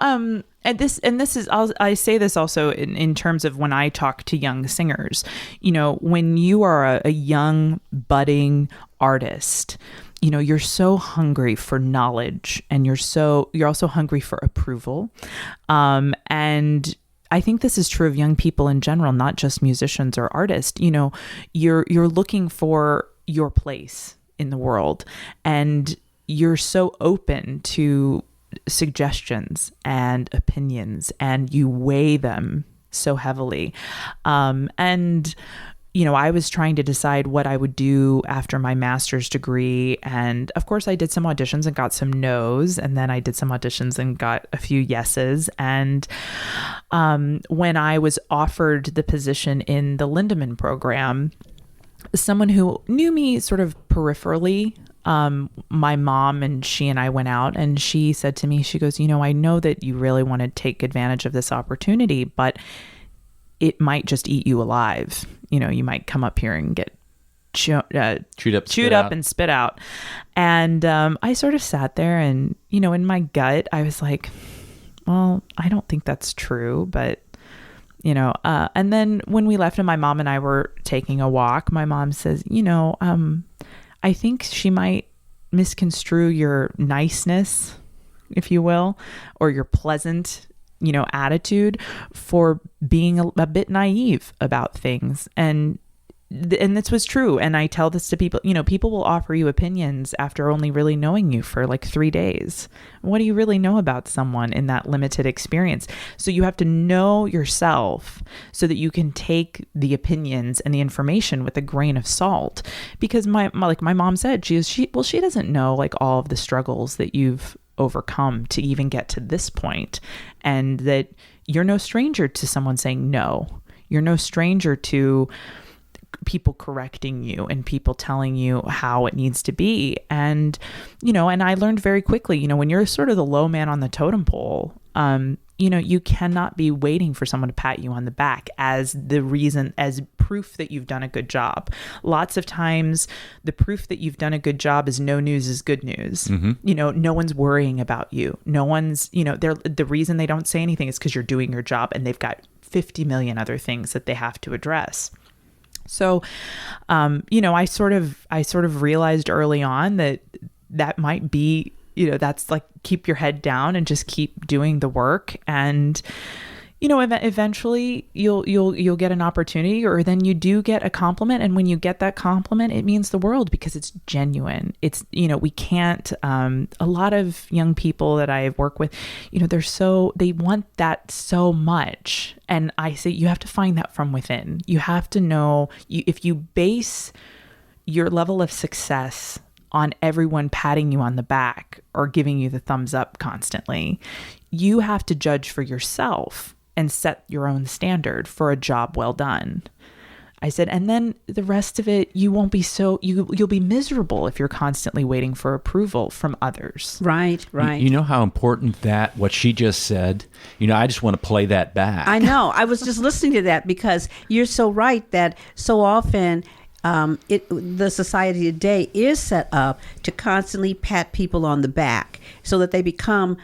and this is, I say this also in terms of when I talk to young singers. When you are a young budding artist, you're so hungry for knowledge, and you're also hungry for approval. And I think this is true of young people in general, not just musicians or artists. You're looking for your place in the world, and you're so open to suggestions and opinions, and you weigh them so heavily. I was trying to decide what I would do after my master's degree. And of course, I did some auditions and got some no's. And then I did some auditions and got a few yeses. And when I was offered the position in the Lindemann program, someone who knew me sort of peripherally. My mom and she I went out, and she said to me, she goes, I know that you really want to take advantage of this opportunity, but it might just eat you alive. You might come up here and get chewed up and spit out. And I sort of sat there and, in my gut, I was like, well, I don't think that's true, but and then when we left and my mom and I were taking a walk, my mom says, I think she might misconstrue your niceness, if you will, or your pleasant, attitude for being a bit naive about things. And this was true. And I tell this to people, people will offer you opinions after only really knowing you for like 3 days. What do you really know about someone in that limited experience? So you have to know yourself so that you can take the opinions and the information with a grain of salt. Because my mom said, she doesn't know like all of the struggles that you've overcome to even get to this point, and that you're no stranger to someone saying no. You're no stranger to people correcting you and people telling you how it needs to be. And, and I learned very quickly, when you're sort of the low man on the totem pole, you cannot be waiting for someone to pat you on the back as proof that you've done a good job. Lots of times the proof that you've done a good job is no news is good news. Mm-hmm. No one's worrying about you. No one's, the reason they don't say anything is because you're doing your job and they've got 50 million other things that they have to address. So, I sort of realized early on that might be, that's like, keep your head down and just keep doing the work. And, eventually you'll get an opportunity, or then you do get a compliment. And when you get that compliment, it means the world because it's genuine. It's, we can't, a lot of young people that I work with, they want that so much. And I say, you have to find that from within. You have to know if you base your level of success on everyone patting you on the back or giving you the thumbs up constantly, you have to judge for yourself and set your own standard for a job well done. I said, and then the rest of it, you won't be you'll be miserable if you're constantly waiting for approval from others. Right. You know how important what she just said, I just want to play that back. I know. I was just listening to that because you're so right that so often the society today is set up to constantly pat people on the back so that they become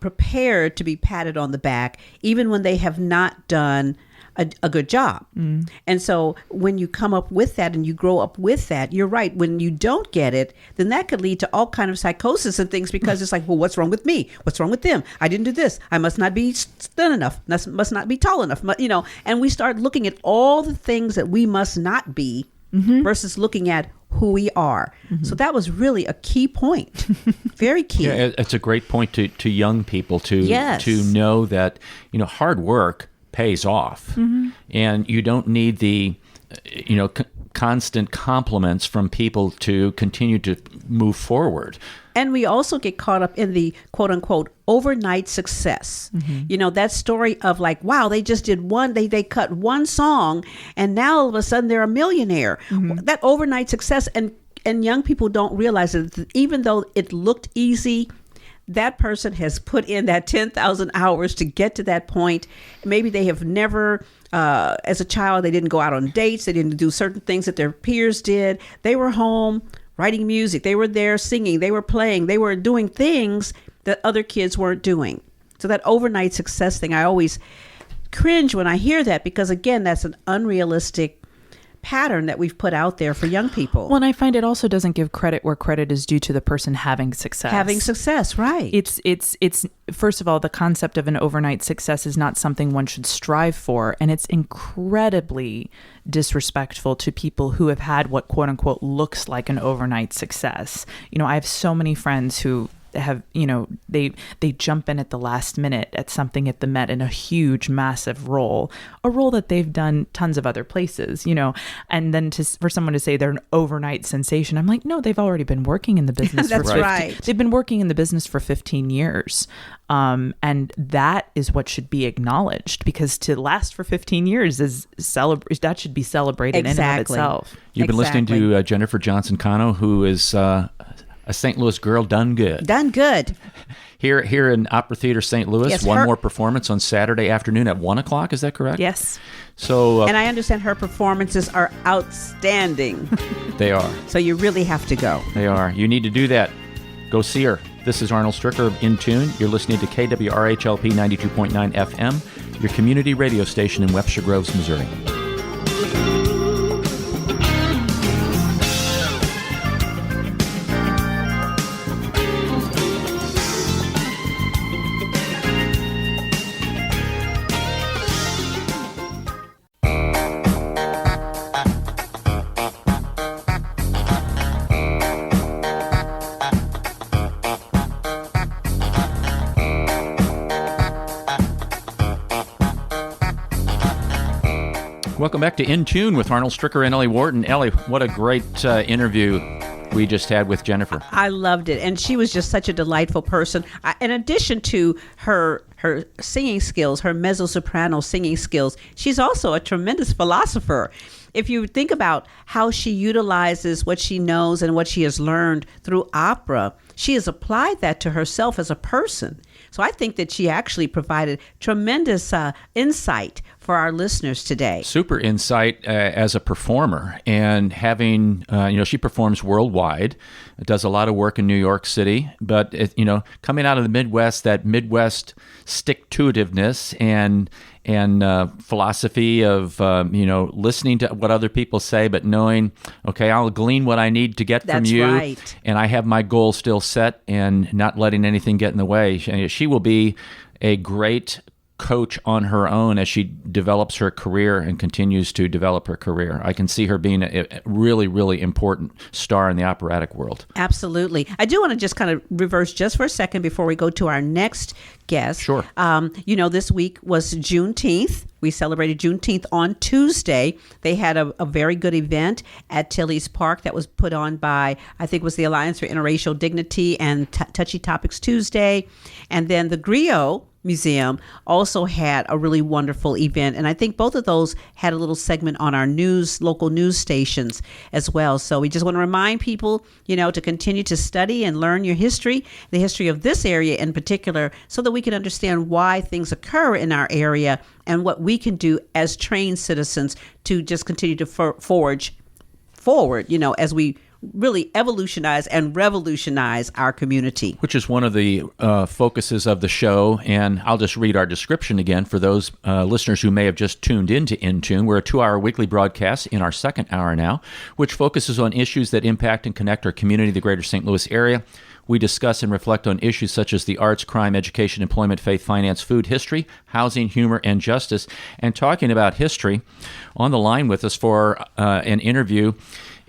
prepared to be patted on the back even when they have not done a good job. And so when you come up with that and you grow up with that, you're right. When you don't get it, then that could lead to all kind of psychosis and things because it's like, well, what's wrong with me? What's wrong with them? I didn't do this. I must not be thin enough. Must not be tall enough. And we start looking at all the things that we must not be versus looking at who we are. So that was really a key point. Very key. Yeah, it's a great point to young people to know that, hard work pays off, and you don't need the constant compliments from people to continue to move forward. And we also get caught up in the quote unquote overnight success. That story of like, wow, they just did they cut one song and now all of a sudden they're a millionaire. That overnight success, and young people don't realize that even though it looked easy, that person has put in that 10,000 hours to get to that point. Maybe they have never, as a child, they didn't go out on dates. They didn't do certain things that their peers did. They were home writing music. They were there singing. They were playing. They were doing things that other kids weren't doing. So that overnight success thing, I always cringe when I hear that because, again, that's an unrealistic pattern that we've put out there for young people. Well, and I find it also doesn't give credit where credit is due to the person having success. Having success, right. It's first of all, the concept of an overnight success is not something one should strive for. And it's incredibly disrespectful to people who have had what quote unquote looks like an overnight success. I have so many friends who have, they jump in at the last minute at something at the Met in a huge, massive role, a role that they've done tons of other places, and then for someone to say they're an overnight sensation, I'm like, no, they've already been working in the business. That's for 15 right. They've been working in the business for 15 years. And that is what should be acknowledged, because to last for 15 years that should be celebrated in and of itself. You've been listening to Jennifer Johnson-Cano, who is a St. Louis girl done good. Done good. Here in Opera Theater St. Louis, Yes, one more performance on Saturday afternoon at 1 o'clock. Is that correct? Yes. So, and I understand her performances are outstanding. They are. So you really have to go. They are. You need to do that. Go see her. This is Arnold Stricker of In Tune. You're listening to KWRHLP 92.9 FM, your community radio station in Webster Groves, Missouri. Welcome back to In Tune with Arnold Stricker and Ellie Wharton. Ellie, what a great interview we just had with Jennifer. I loved it. And she was just such a delightful person. In addition to her singing skills, her mezzo-soprano singing skills, she's also a tremendous philosopher. If you think about how she utilizes what she knows and what she has learned through opera, she has applied that to herself as a person. So I think that she actually provided tremendous insight for our listeners today. Super insight as a performer, and having, she performs worldwide, does a lot of work in New York City, but, coming out of the Midwest, that Midwest stick-to-itiveness and philosophy of, listening to what other people say, but knowing, okay, I'll glean what I need to get from you. Right. And I have my goal still set and not letting anything get in the way. She will be a great coach on her own as she develops her career and continues to develop her career. I can see her being a really, really important star in the operatic world. Absolutely. I do want to just kind of reverse just for a second before we go to our next guest. Sure. This week was Juneteenth. We celebrated Juneteenth on Tuesday. They had a very good event at Tilly's Park that was put on by, I think it was the Alliance for Interracial Dignity and Touchy Topics Tuesday. And then the Griot Museum also had a really wonderful event. And I think both of those had a little segment on our local news stations as well. So we just want to remind people, to continue to study and learn your history, the history of this area in particular, so that we can understand why things occur in our area and what we can do as trained citizens to just continue to forge forward, as we really evolutionize and revolutionize our community. Which is one of the focuses of the show. And I'll just read our description again for those listeners who may have just tuned into In Tune. We're a 2-hour weekly broadcast in our second hour now, which focuses on issues that impact and connect our community, the greater St. Louis area. We discuss and reflect on issues such as the arts, crime, education, employment, faith, finance, food, history, housing, humor, and justice. And talking about history, on the line with us for an interview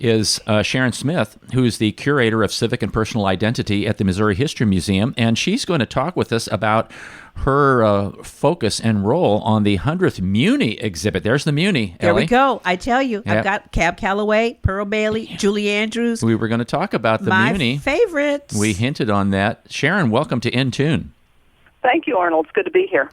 is Sharon Smith, who's the curator of civic and personal identity at the Missouri History Museum, and she's going to talk with us about her focus and role on the 100th Muny exhibit. There's the Muny, There Ellie. we go. I tell you, Yep. I've got Cab Calloway, Pearl Bailey, Julie Andrews. We were going to talk about the my Muny. favorites. We hinted on that. Sharon, welcome to In Tune. Thank you, Arnold. It's good to be here.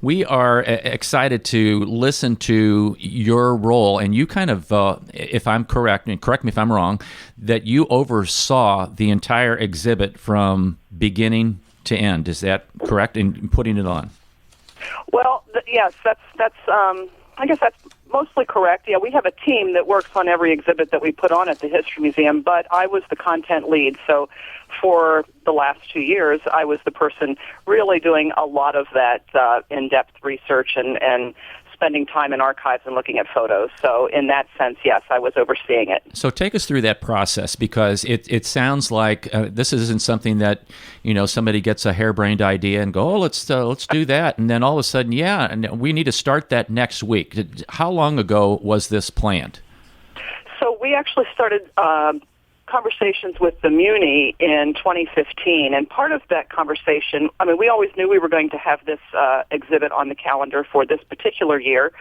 We are excited to listen to your role, and you kind of, if I'm correct, and correct me if I'm wrong, that you oversaw the entire exhibit from beginning to end. Is that correct in putting it on? Well, yes, that's I guess that's mostly correct. Yeah, we have a team that works on every exhibit that we put on at the History Museum, but I was the content lead. So for the last 2 years, I was the person really doing a lot of that in-depth research and spending time in archives and looking at photos. So in that sense, yes, I was overseeing it. So take us through that process, because it sounds like this isn't something that, somebody gets a harebrained idea and go, oh, let's do that. And then all of a sudden, yeah, and we need to start that next week. How long ago was this planned? So we actually started conversations with the Muny in 2015, and part of that conversation, I mean, we always knew we were going to have this exhibit on the calendar for this particular year,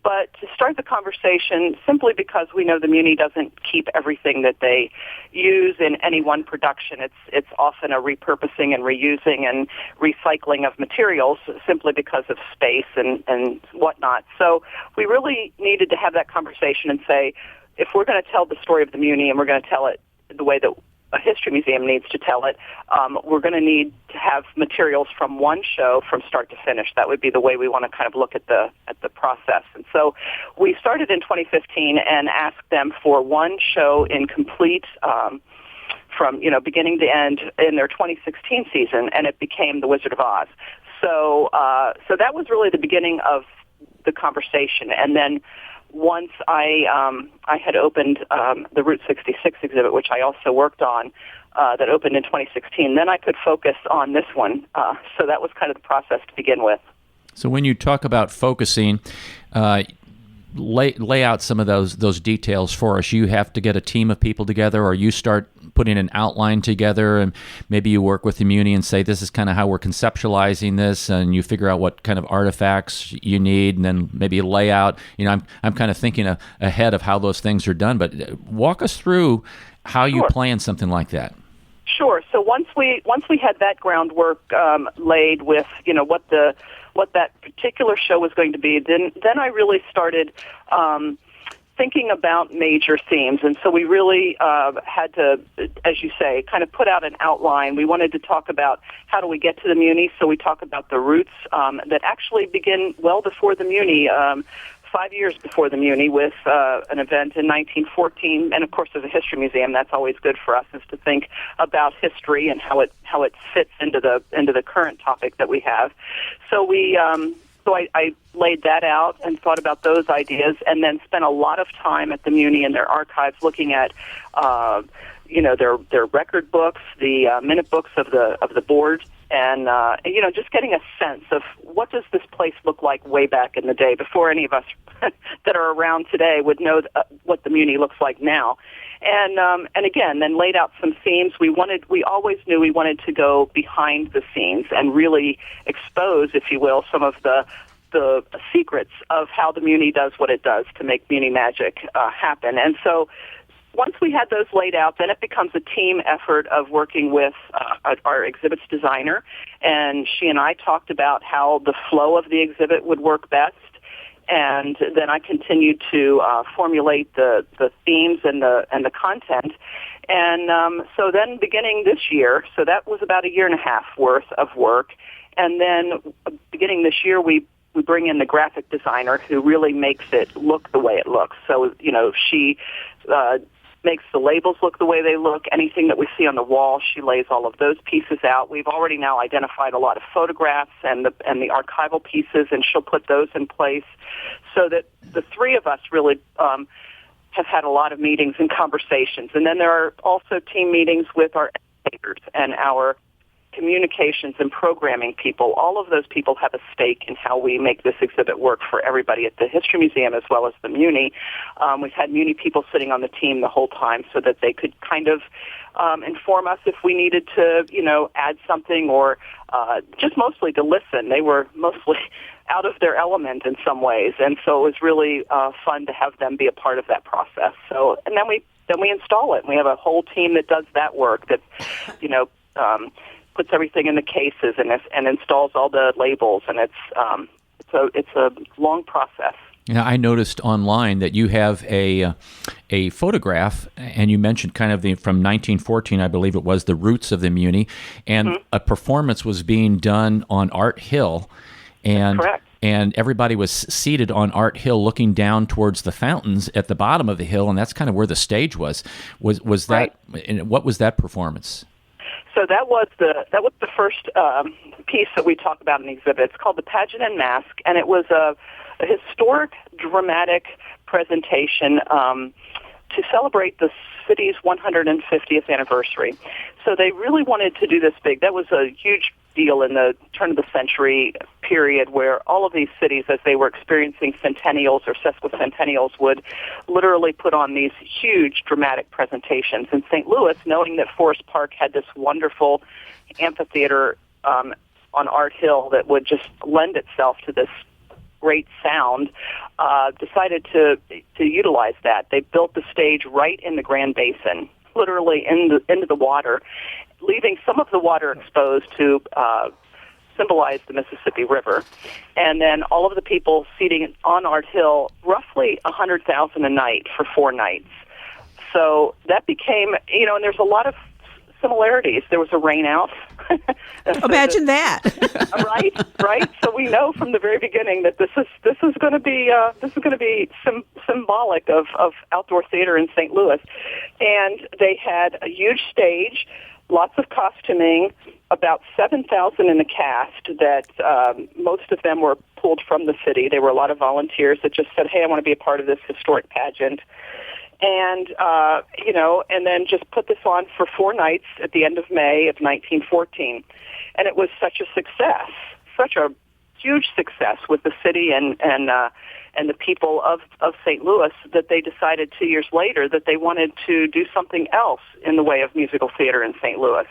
but to start the conversation simply because we know the Muny doesn't keep everything that they use in any one production. It's often a repurposing and reusing and recycling of materials simply because of space and whatnot. So we really needed to have that conversation and say, if we're going to tell the story of the Muny and we're going to tell it the way that a history museum needs to tell it, we're going to need to have materials from one show from start to finish. That would be the way we want to kind of look at the process. And so we started in 2015 and asked them for one show in complete from beginning to end in their 2016 season, and it became The Wizard of Oz. So that was really the beginning of the conversation. And then once I had opened the Route 66 exhibit, which I also worked on, that opened in 2016, then I could focus on this one. So that was kind of the process to begin with. So when you talk about focusing, lay out some of those details for us. You have to get a team of people together, or you start putting an outline together, and maybe you work with the Muny and say, this is kind of how we're conceptualizing this, and you figure out what kind of artifacts you need, and then maybe you lay out. I'm kind of thinking ahead of how those things are done, but walk us through how you plan something like that. Sure. So once we had that groundwork laid with what that particular show was going to be, then I really started thinking about major themes. And so we really had to, as you say, kind of put out an outline. We wanted to talk about how do we get to the Muny, so we talk about the roots that actually begin well before the Muny, 5 years before the Muny, with an event in 1914. And of course, as a history museum, that's always good for us, is to think about history and how it fits into the current topic that we have. So I laid that out and thought about those ideas, and then spent a lot of time at the Muny and their archives looking at their record books, the minute books of the board, and just getting a sense of what does this place look like way back in the day, before any of us that are around today would know what the Muny looks like now. And again, then laid out some themes. We always knew we wanted to go behind the scenes and really expose, if you will, some of the secrets of how the Muny does what it does to make Muny magic happen. And so once we had those laid out, then it becomes a team effort of working with our exhibits designer, and she and I talked about how the flow of the exhibit would work best. And then I continued to formulate the themes and the content. And so then beginning this year, so that was about a year and a half worth of work. And then beginning this year, we bring in the graphic designer who really makes it look the way it looks. So, she makes the labels look the way they look. Anything that we see on the wall, she lays all of those pieces out. We've already now identified a lot of photographs and the archival pieces, and she'll put those in place, so that the three of us really have had a lot of meetings and conversations. And then there are also team meetings with our educators and our communications and programming people. All of those people have a stake in how we make this exhibit work for everybody at the History Museum as well as the Muny. We've had Muny people sitting on the team the whole time so that they could kind of inform us if we needed to, add something, or just mostly to listen. They were mostly out of their element in some ways, and so it was really fun to have them be a part of that process. So, and then we install it. We have a whole team that does that work, that puts everything in the cases and installs all the labels, and it's a long process. Yeah, I noticed online that you have a photograph, and you mentioned kind of from 1914, I believe it was, the roots of the Muny, and a performance was being done on Art Hill, and correct. And everybody was seated on Art Hill, looking down towards the fountains at the bottom of the hill, and that's kind of where the stage was. Was that? Right. And what was that performance? So that was the first piece that we talk about in the exhibit. It's called The Pageant and Mask, and it was a historic, dramatic presentation to celebrate the city's 150th anniversary. So they really wanted to do this big. That was a huge deal in the turn of the century period where all of these cities, as they were experiencing centennials or sesquicentennials, would literally put on these huge dramatic presentations. In St. Louis, knowing that Forest Park had this wonderful amphitheater on Art Hill that would just lend itself to this great sound, decided to utilize that. They built the stage right in the Grand Basin, literally into the water, leaving some of the water exposed to symbolize the Mississippi River. And then all of the people seating on Art Hill, roughly 100,000 a night for 4 nights. So that became, and there's a lot of similarities. There was a rain out. Imagine that. right. So we know from the very beginning that this is going to be symbolic of outdoor theater in St. Louis. And they had a huge stage, lots of costuming, about 7,000 in the cast that most of them were pulled from the city. There were a lot of volunteers that just said, hey, I want to be a part of this historic pageant. And, and then just put this on for 4 nights at the end of May of 1914. And it was such a success, such a huge success with the city and the people of St. Louis that they decided 2 years later that they wanted to do something else in the way of musical theater in St. Louis.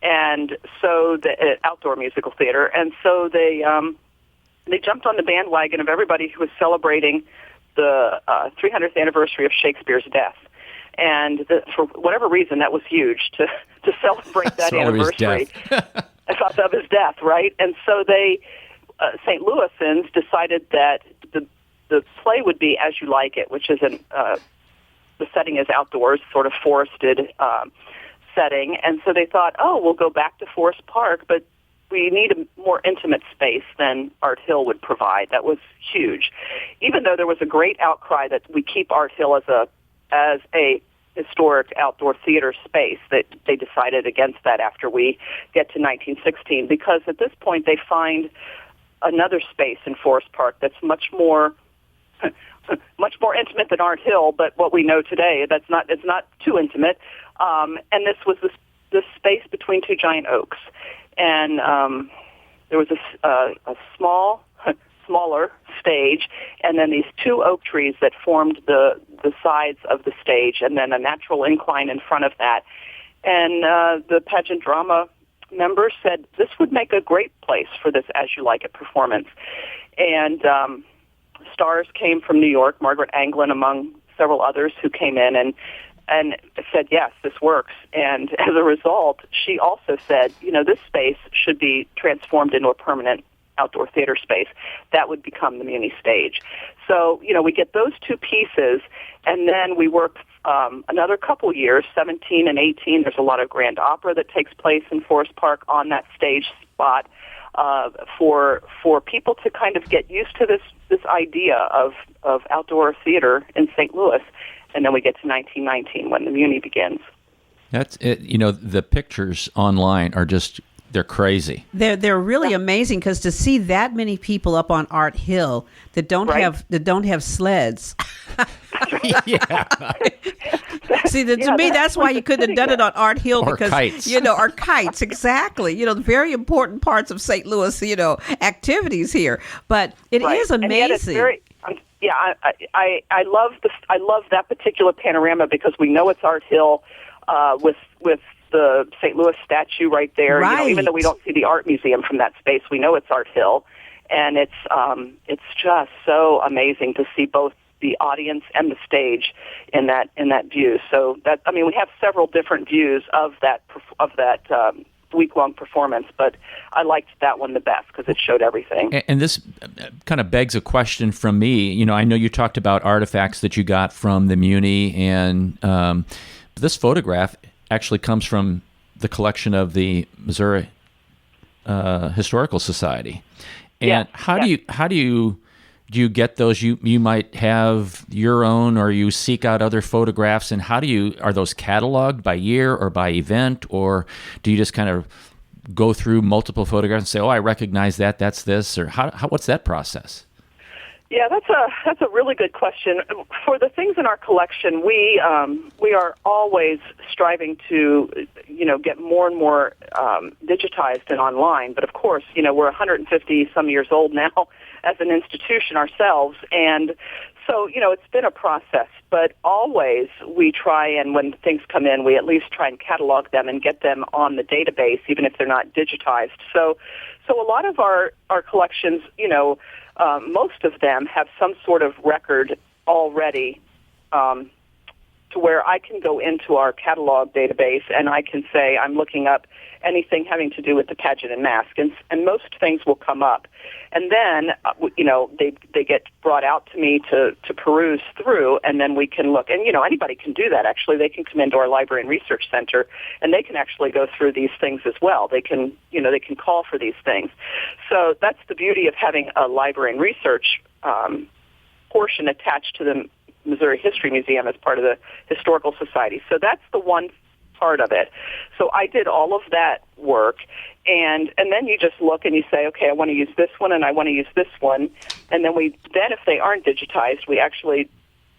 And so the outdoor musical theater. And so they jumped on the bandwagon of everybody who was celebrating the 300th anniversary of Shakespeare's death. And for whatever reason, that was huge to celebrate that anniversary of his death, right? And so they, St. Louisans, decided that the play would be As You Like It, which is the setting is outdoors, sort of forested setting. And so they thought, we'll go back to Forest Park, but we need a more intimate space than Art Hill would provide. That was huge. Even though there was a great outcry that we keep Art Hill as a historic outdoor theater space, that they decided against that after we get to 1916, because at this point they find another space in Forest Park that's much more intimate than Art Hill, but what we know today, it's not too intimate. And this was this space between 2 giant oaks. And there was a smaller stage, and then these 2 oak trees that formed the sides of the stage, and then a natural incline in front of that. And the pageant drama members said this would make a great place for this As You Like It performance. And stars came from New York, Margaret Anglin among several others who came in and said, yes, this works. And as a result, she also said, this space should be transformed into a permanent outdoor theater space. That would become the Muny stage. So, we get those 2 pieces, and then we work another couple years, 17 and 18. There's a lot of grand opera that takes place in Forest Park on that stage spot for people to kind of get used to this idea of outdoor theater in St. Louis. And then we get to 1919 when the Muny begins. That's it. The pictures online are they're crazy. They're really amazing, because to see that many people up on Art Hill that don't have sleds. Yeah. See, to me, that's why you couldn't have done it on Art Hill, Or because kites. or kites, exactly. Very important parts of St. Louis, activities here. But it is amazing. And yet it's very, I love that particular panorama, because we know it's Art Hill with the St. Louis statue right there. Right. Even though we don't see the art museum from that space, we know it's Art Hill, and it's just so amazing to see both the audience and the stage in that view. So we have several different views of that week-long performance, but I liked that one the best because it showed everything. And this kind of begs a question from me. I know you talked about artifacts that you got from the Muny, and this photograph actually comes from the collection of the Missouri Historical Society. And how do you get those? You might have your own, or you seek out other photographs, and are those cataloged by year or by event, or do you just kind of go through multiple photographs and say, I recognize that, that's this, or what's that process? Yeah, that's a really good question. For the things in our collection, we are always striving to get more and more digitized and online. But of course, we're 150 some years old now as an institution ourselves, and so it's been a process. But always we try, and when things come in, we at least try and catalog them and get them on the database, even if they're not digitized. So a lot of our collections, most of them have some sort of record already, to where I can go into our catalog database and I can say I'm looking up anything having to do with the pageant and mask, and most things will come up. And then, they get brought out to me to peruse through, and then we can look. And, anybody can do that, actually. They can come into our Library and Research Center, and they can actually go through these things as well. They can, they can call for these things. So that's the beauty of having a Library and Research portion attached to the Missouri History Museum as part of the Historical Society. So that's the one part of it. So I did all of that work, and then you just look and you say, okay, I want to use this one and I want to use this one, and then if they aren't digitized, we actually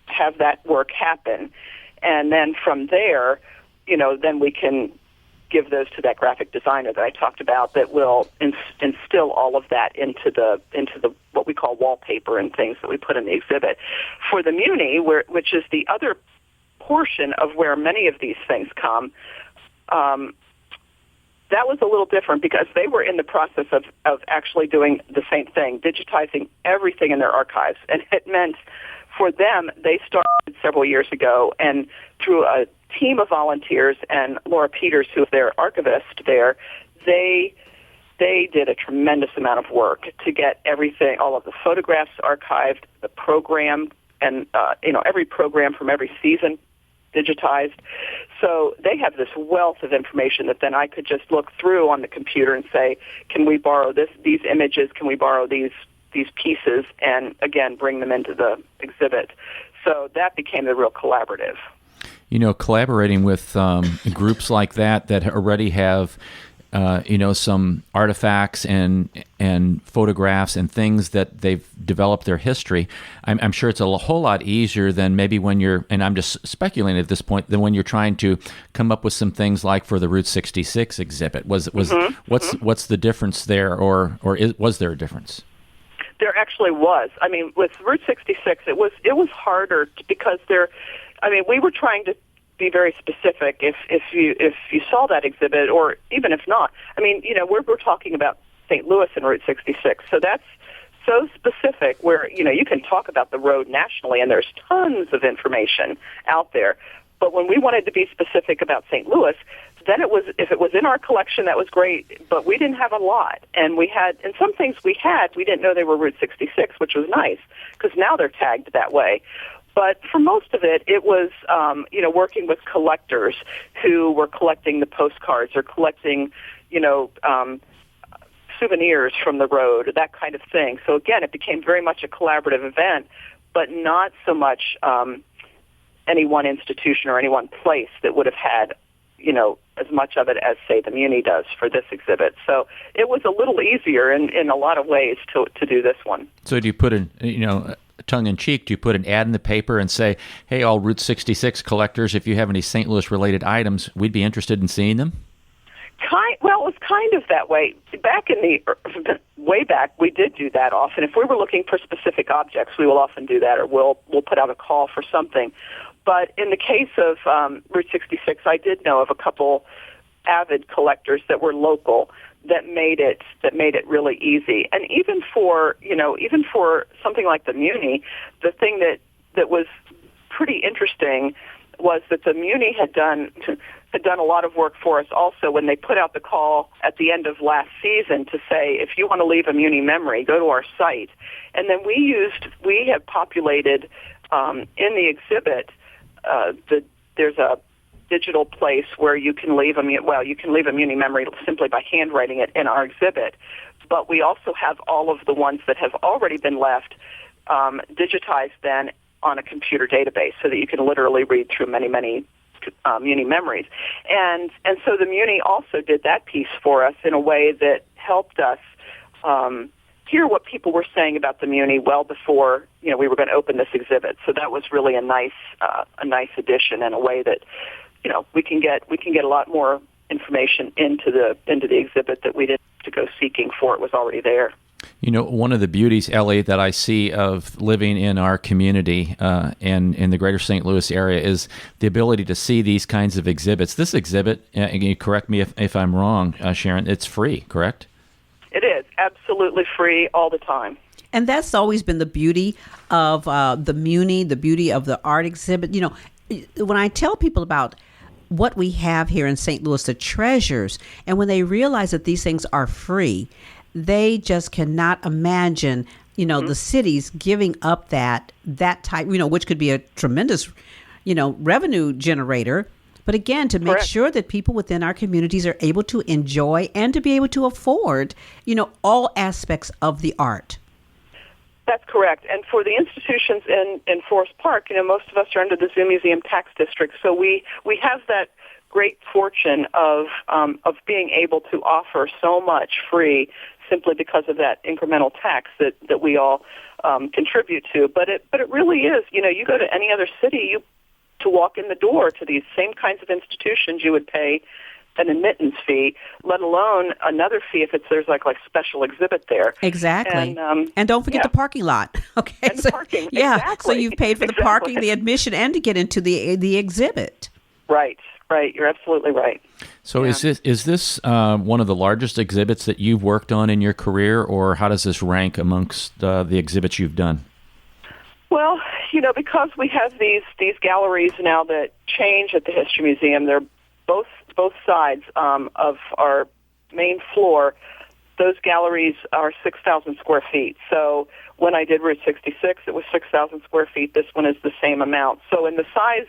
have that work happen, and then from there, then we can give those to that graphic designer that I talked about that will instill all of that into the what we call wallpaper and things that we put in the exhibit. For the Muny, which is the other portion of where many of these things come, that was a little different because they were in the process of actually doing the same thing, digitizing everything in their archives. And it meant for them, they started several years ago, and through a team of volunteers and Laura Peters, who is their archivist there, they did a tremendous amount of work to get everything, all of the photographs archived, the program, and every program from every season digitized. So they have this wealth of information that then I could just look through on the computer and say, can we borrow these images? Can we borrow these pieces? And again, bring them into the exhibit. So that became the real collaborative. Collaborating with groups like that already have some artifacts and photographs and things that they've developed their history. I'm sure it's a whole lot easier than maybe when you're, and I'm just speculating at this point, than when you're trying to come up with some things like for the Route 66 exhibit. What's the difference there, or was there a difference? There actually was. I mean, with Route 66, it was harder because we were trying to be very specific. If you saw that exhibit, or even if not, we're talking about St. Louis and Route 66, so that's so specific where you can talk about the road nationally, and there's tons of information out there. But when we wanted to be specific about St. Louis, then if it was in our collection, that was great, but we didn't have a lot. And some things we didn't know they were Route 66, which was nice, because now they're tagged that way. But for most of it, it was, working with collectors who were collecting the postcards or collecting, souvenirs from the road, that kind of thing. So again, it became very much a collaborative event, but not so much any one institution or any one place that would have had, as much of it as, say, the Muny does for this exhibit. So it was a little easier in a lot of ways to do this one. So do you put tongue-in-cheek, do you put an ad in the paper and say, hey, all Route 66 collectors, if you have any St. Louis-related items, we'd be interested in seeing them? Well, it was kind of that way. Way back, we did do that often. If we were looking for specific objects, we will often do that, or we'll put out a call for something. But in the case of Route 66, I did know of a couple avid collectors that were local that made it really easy. And even for something like the Muny, the thing that was pretty interesting was that the Muny had done a lot of work for us also when they put out the call at the end of last season to say, if you want to leave a Muny memory, go to our site. And then we have populated in the exhibit, there's a digital place where you can leave a Muny memory simply by handwriting it in our exhibit. But we also have all of the ones that have already been left digitized then on a computer database, so that you can literally read through many, many Muny memories. And so the Muny also did that piece for us in a way that helped us hear what people were saying about the Muny well before we were going to open this exhibit. So that was really a nice addition, and a way that we can get a lot more information into the exhibit that we didn't have to go seeking for. It was already there. One of the beauties, Ellie, that I see of living in our community and in the greater St. Louis area is the ability to see these kinds of exhibits. This exhibit, and you correct me if I'm wrong, Sharon, it's free, correct? It is absolutely free all the time. And that's always been the beauty of the Muny, the beauty of the art exhibit. When I tell people about what we have here in St. Louis, the treasures, and when they realize that these things are free, they just cannot imagine, the cities giving up that type, which could be a tremendous, revenue generator. But again, to make Correct. sure that people within our communities are able to enjoy and to be able to afford, all aspects of the art. That's correct. And for the institutions in Forest Park, most of us are under the Zoo Museum tax district, so we have that great fortune of being able to offer so much free simply because of that incremental tax that we all contribute to. But it really is. You go to any other city, to walk in the door to these same kinds of institutions, you would pay an admittance fee, let alone another fee if there's like special exhibit there. Exactly. And don't forget the parking lot. Okay. And the parking. Yeah. Exactly. So you've paid for the parking, the admission, and to get into the exhibit. Right. You're absolutely right. So is this one of the largest exhibits that you've worked on in your career, or how does this rank amongst the exhibits you've done? Well, because we have these galleries now that change at the History Museum, they're both sides of our main floor. Those galleries are 6,000 square feet. So when I did Route 66, it was 6,000 square feet. This one is the same amount. So in the size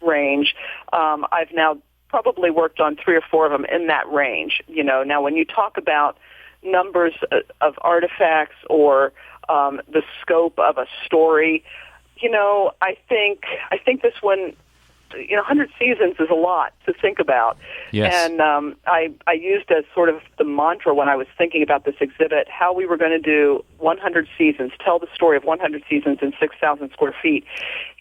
range, I've now probably worked on 3 or 4 of them in that range. Now when you talk about numbers of artifacts or the scope of a story, I think this one, 100 seasons is a lot to think about. Yes. And I used as sort of the mantra when I was thinking about this exhibit, how we were going to do 100 seasons, tell the story of 100 seasons in 6,000 square feet.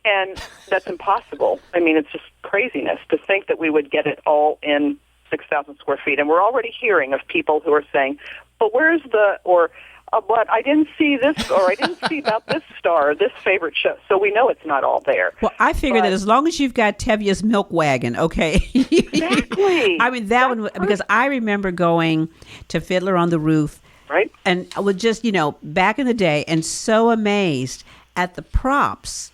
And that's impossible. I mean, it's just craziness to think that we would get it all in 6,000 square feet. And we're already hearing of people who are saying, but where's but I didn't see this, or I didn't see about this star, or this favorite show. So we know it's not all there. Well, I figure that as long as you've got Tevia's Milk Wagon, okay. Exactly. I mean, that one, because I remember going to Fiddler on the Roof. Right. And I was just, back in the day, and so amazed at the props.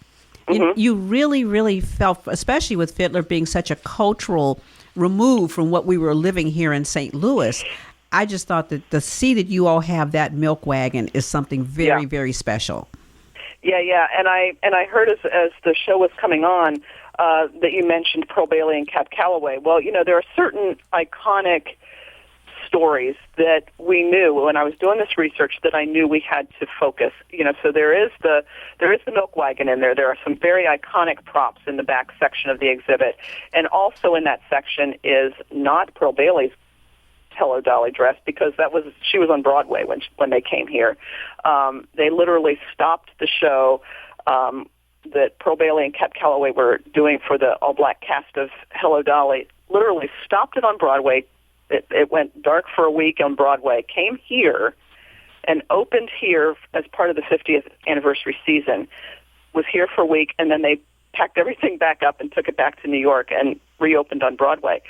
You really, really felt, especially with Fiddler being such a cultural remove from what we were living here in St. Louis. I just thought that to see that you all have that milk wagon is something very, very special. Yeah. And I heard as the show was coming on that you mentioned Pearl Bailey and Cab Calloway. Well, there are certain iconic stories that we knew when I was doing this research that I knew we had to focus. So there is the milk wagon in there. There are some very iconic props in the back section of the exhibit, and also in that section is not Pearl Bailey's Hello Dolly dress, because she was on Broadway when they came here. They literally stopped the show that Pearl Bailey and Cab Calloway were doing for the all-black cast of Hello Dolly. Literally stopped it on Broadway. It went dark for a week on Broadway, came here, and opened here as part of the 50th anniversary season, was here for a week, and then they packed everything back up and took it back to New York and reopened on Broadway.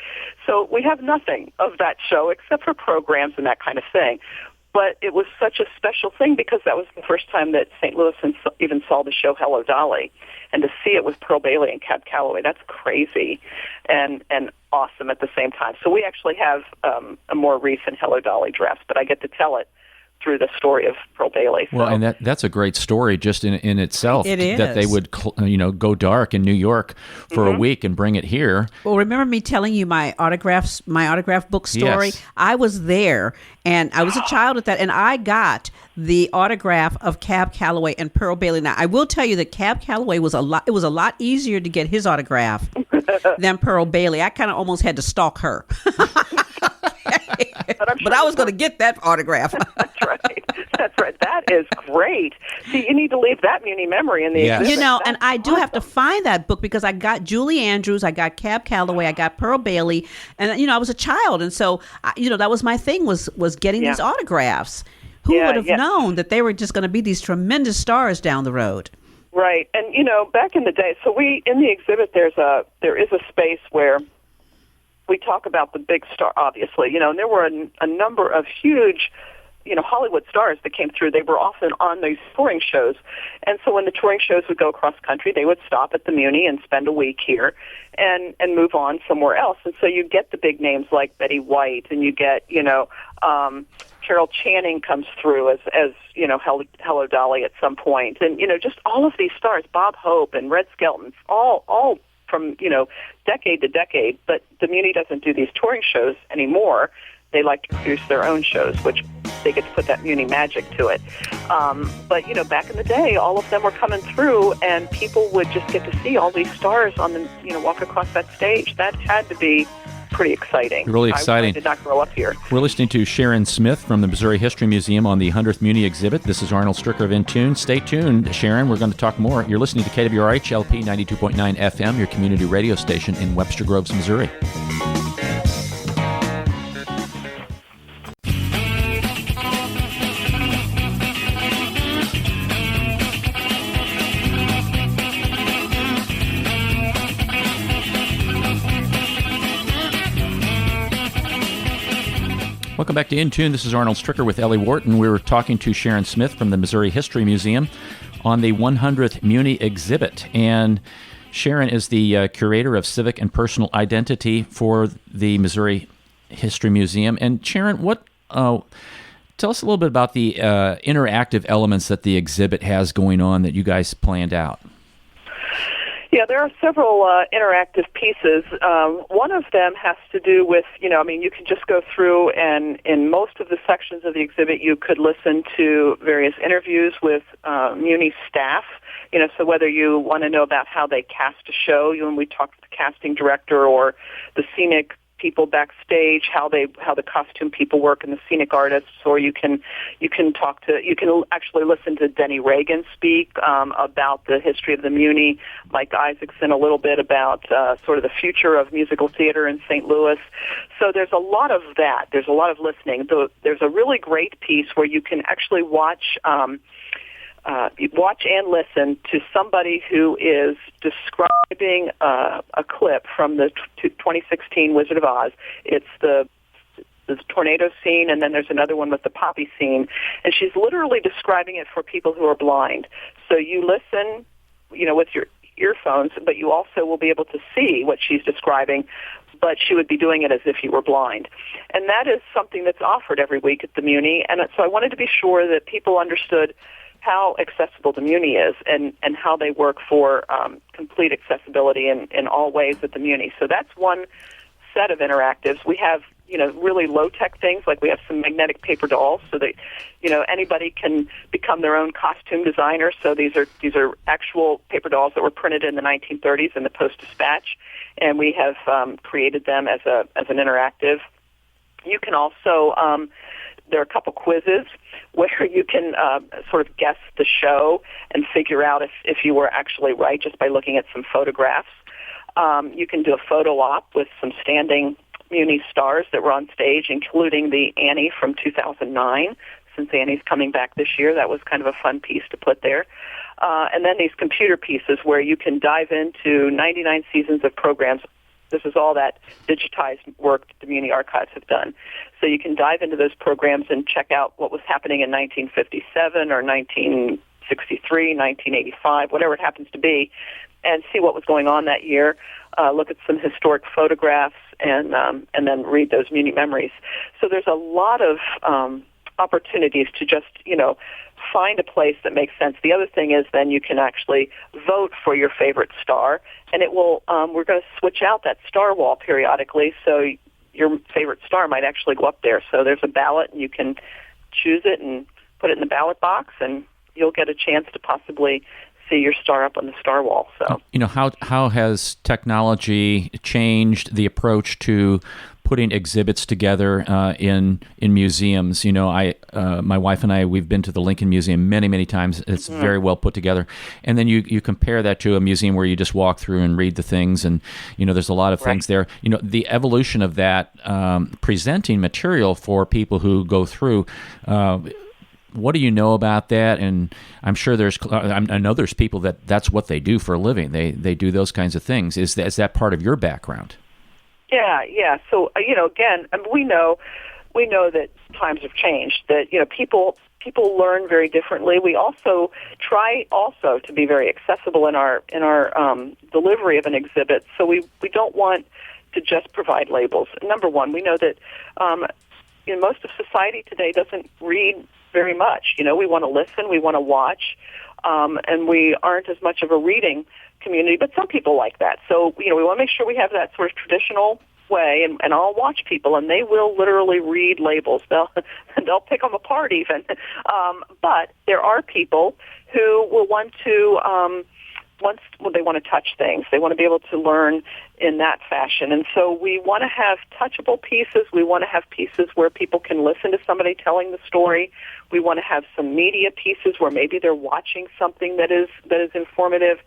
So we have nothing of that show except for programs and that kind of thing. But it was such a special thing because that was the first time that St. Louis even saw the show Hello Dolly. And to see it with Pearl Bailey and Cab Calloway, that's crazy and awesome at the same time. So we actually have a more recent Hello Dolly dress, but I get to tell it through the story of Pearl Bailey. So. Well, and that's a great story just in itself. It is. That they would, go dark in New York for a week and bring it here. Well, remember me telling you my autograph book story? Yes. I was there, and I was a child at that, and I got the autograph of Cab Calloway and Pearl Bailey. Now, I will tell you that Cab Calloway was a lot easier to get his autograph than Pearl Bailey. I kind of almost had to stalk her. But I was going to get that autograph. That's right. is great. See, you need to leave that Muny memory in the Yes. exhibit. You know, and That's I do have to awesome. find that book because I got Julie Andrews, I got Cab Calloway, I got Pearl Bailey, and I was a child, and so that was my thing was getting these autographs. Who Yeah, would have yeah. known that they were just going to be these tremendous stars down the road? Right, and back in the day, so we in the exhibit there is a space where we talk about the big star, obviously, and there were a number of huge, Hollywood stars that came through. They were often on these touring shows, and so when the touring shows would go across country, they would stop at the Muny and spend a week here, and move on somewhere else. And so you get the big names like Betty White, and you get Carol Channing comes through as Hello Dolly at some point, and just all of these stars, Bob Hope and Red Skelton, all from decade to decade. But the Muny doesn't do these touring shows anymore. They like to produce their own shows, which they get to put that Muny magic to it. But back in the day, all of them were coming through, and people would just get to see all these stars on the walk across that stage. That had to be pretty exciting. Really exciting. I did not grow up here. We're listening to Sharon Smith from the Missouri History Museum on the 100th Muny exhibit. This is Arnold Stricker of In Tune. Stay tuned, Sharon. We're going to talk more. You're listening to KWRH LP 92.9 FM, your community radio station in Webster Groves, Missouri. Welcome back to In Tune. This is Arnold Stricker with Ellie Wharton. We were talking to Sharon Smith from the Missouri History Museum on the 100th Muny exhibit. And Sharon is the curator of civic and personal identity for the Missouri History Museum. And Sharon, tell us a little bit about the interactive elements that the exhibit has going on that you guys planned out. Yeah, there are several interactive pieces. One of them has to do with, you can just go through and in most of the sections of the exhibit you could listen to various interviews with Muny staff, so whether you want to know about how they cast a show, when we talk to the casting director or the scenic people backstage, how the costume people work and the scenic artists, or you can actually listen to Denny Reagan speak about the history of the Muny, Mike Isaacson a little bit about sort of the future of musical theater in St. Louis. So there's a lot of that. There's a lot of listening. There's a really great piece where you can actually watch and listen to somebody who is describing a clip from the 2016 Wizard of Oz. It's the tornado scene, and then there's another one with the poppy scene, and she's literally describing it for people who are blind. So you listen, with your earphones, but you also will be able to see what she's describing, but she would be doing it as if you were blind. And that is something that's offered every week at the Muny, and so I wanted to be sure that people understood how accessible the Muny is and how they work for complete accessibility in all ways at the Muny. So that's one set of interactives. We have, really low-tech things, like we have some magnetic paper dolls so that, anybody can become their own costume designer. So these are actual paper dolls that were printed in the 1930s in the Post-Dispatch, and we have created them as an interactive. You can also there are a couple quizzes where you can sort of guess the show and figure out if you were actually right just by looking at some photographs. You can do a photo op with some standing Muny stars that were on stage, including the Annie from 2009. Since Annie's coming back this year, that was kind of a fun piece to put there. And then these computer pieces where you can dive into 99 seasons of programs. This is all that digitized work that the Muny archives have done. So you can dive into those programs and check out what was happening in 1957 or 1963, 1985, whatever it happens to be, and see what was going on that year. Look at some historic photographs and then read those Muny Memories. So there's a lot of opportunities to just, find a place that makes sense. The other thing is then you can actually vote for your favorite star, and it will. We're going to switch out that star wall periodically, so your favorite star might actually go up there. So there's a ballot, and you can choose it and put it in the ballot box, and you'll get a chance to possibly see your star up on the star wall. So, how has technology changed the approach to putting exhibits together in museums? My wife and I, we've been to the Lincoln Museum many times. It's very well put together, and then you compare that to a museum where you just walk through and read the things, and there's a lot of things there. The evolution of that presenting material for people who go through. What do you know about that? And I'm sure I know there's people that's what they do for a living. They do those kinds of things. Is that part of your background? Yeah. So, again, we know that times have changed, that, people learn very differently. We also try to be very accessible in our delivery of an exhibit. So we don't want to just provide labels. Number one, we know that, most of society today doesn't read very much. We want to listen, we want to watch, and we aren't as much of a reading community, but some people like that. So, we want to make sure we have that sort of traditional way, and I'll watch people, and they will literally read labels. They'll pick them apart even. But there are people who will want to, they want to touch things. They want to be able to learn in that fashion. And so we want to have touchable pieces. We want to have pieces where people can listen to somebody telling the story. We want to have some media pieces where maybe they're watching something that is informative,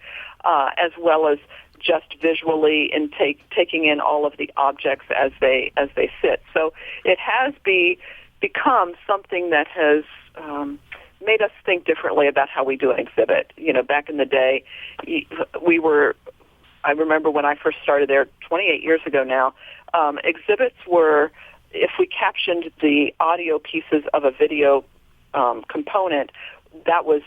as well as just visually and taking in all of the objects as they sit. So it has become something that has made us think differently about how we do an exhibit. Back in the day, I remember when I first started there 28 years ago now, exhibits were, if we captioned the audio pieces of a video component, that was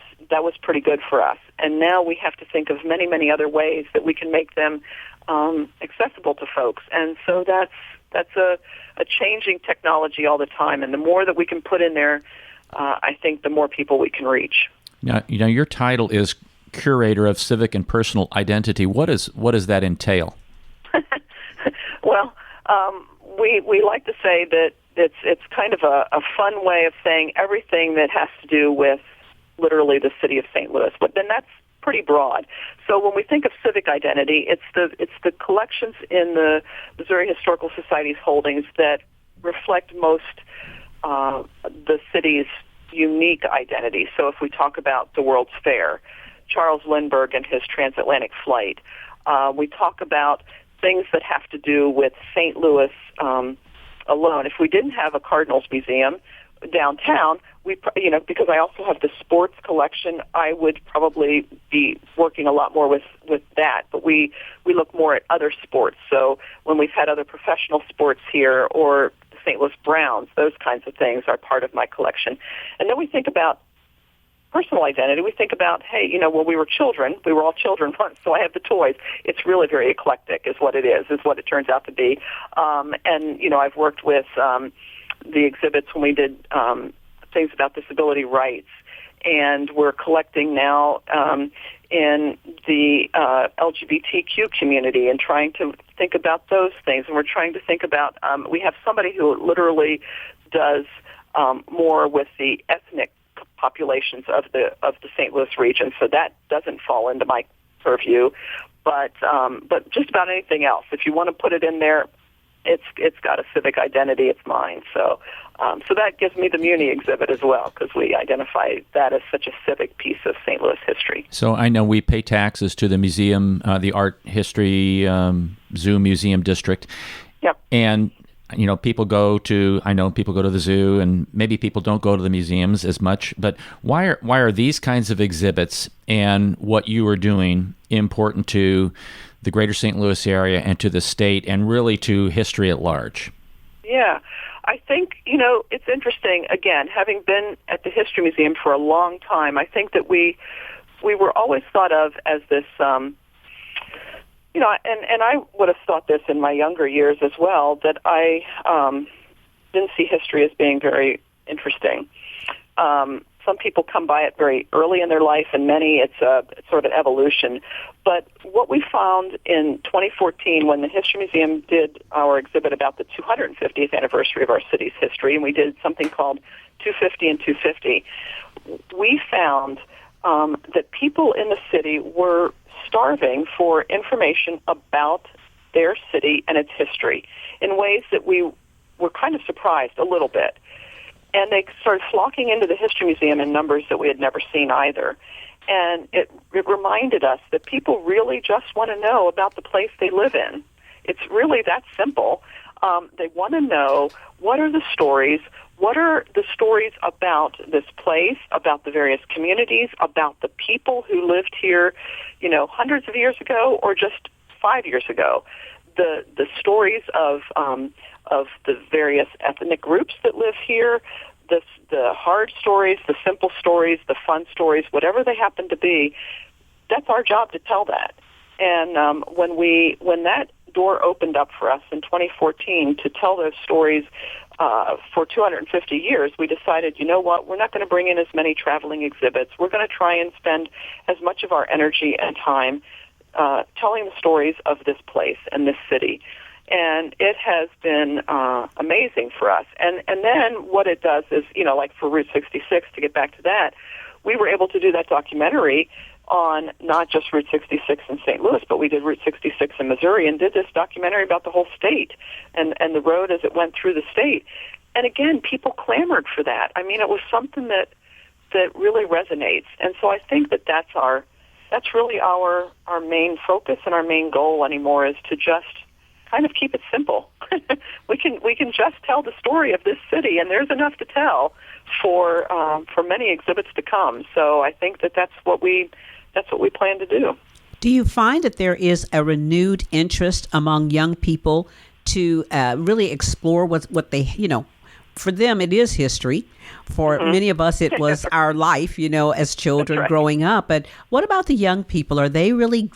pretty good for us. And now we have to think of many other ways that we can make them accessible to folks. And so that's a changing technology all the time. And the more that we can put in there, I think the more people we can reach. Now, your title is Curator of Civic and Personal Identity. What does that entail? Well, we like to say that it's kind of a fun way of saying everything that has to do with literally the city of St. Louis. But then that's pretty broad. So when we think of civic identity, it's the collections in the Missouri Historical Society's holdings that reflect most the city's unique identity. So if we talk about the World's Fair, Charles Lindbergh and his transatlantic flight, we talk about things that have to do with St. Louis alone. If we didn't have a Cardinals Museum downtown, because I also have the sports collection, I would probably be working a lot more with that. But we look more at other sports. So when we've had other professional sports here, or the St. Louis Browns, those kinds of things are part of my collection. And then we think about personal identity. We think about, hey, when we were children, we were all children once, so I have the toys. It's really very eclectic is what it is what it turns out to be. And, I've worked with the exhibits when we did things about disability rights, and we're collecting now in the LGBTQ community and trying to think about those things. And we're trying to think about, we have somebody who literally does more with the ethnic populations of the St. Louis region, so that doesn't fall into my purview. But just about anything else, if you want to put it in there, it's got a civic identity. It's mine. So that gives me the Muny exhibit as well, because we identify that as such a civic piece of St. Louis history. So I know we pay taxes to the museum, the Art History Zoo Museum District. Yep. And people go to the zoo, and maybe people don't go to the museums as much. But why are these kinds of exhibits and what you are doing important to the greater St. Louis area and to the state, and really to history at large? Yeah, I think, it's interesting, again, having been at the History Museum for a long time, I think that we were always thought of as this, and I would have thought this in my younger years as well, that I didn't see history as being very interesting. Some people come by it very early in their life, and many it's sort of an evolution. But what we found in 2014, when the History Museum did our exhibit about the 250th anniversary of our city's history, and we did something called 250 and 250, we found that people in the city were starving for information about their city and its history in ways that we were kind of surprised a little bit. And they started flocking into the History Museum in numbers that we had never seen either. And it reminded us that people really just want to know about the place they live in. It's really that simple. They want to know, what are the stories? What are the stories about this place, about the various communities, about the people who lived here, hundreds of years ago or just 5 years ago? The stories of the various ethnic groups that live here, the hard stories, the simple stories, the fun stories, whatever they happen to be. That's our job to tell that. And when that door opened up for us in 2014 to tell those stories for 250 years, we decided, you know what, we're not going to bring in as many traveling exhibits. We're going to try and spend as much of our energy and time telling the stories of this place and this city. And it has been amazing for us. And then what it does is, like for Route 66, to get back to that, we were able to do that documentary on not just Route 66 in St. Louis, but we did Route 66 in Missouri and did this documentary about the whole state and the road as it went through the state. And again, people clamored for that. I mean, it was something that really resonates. And so I think that's really our main focus and our main goal anymore, is to just kind of keep it simple. We can just tell the story of this city, and there's enough to tell for many exhibits to come. So I think that's what we plan to do. Do you find that there is a renewed interest among young people to really explore what they, for them it is history. For many of us it was our life, as children right. growing up. But what about the young people? Are they really,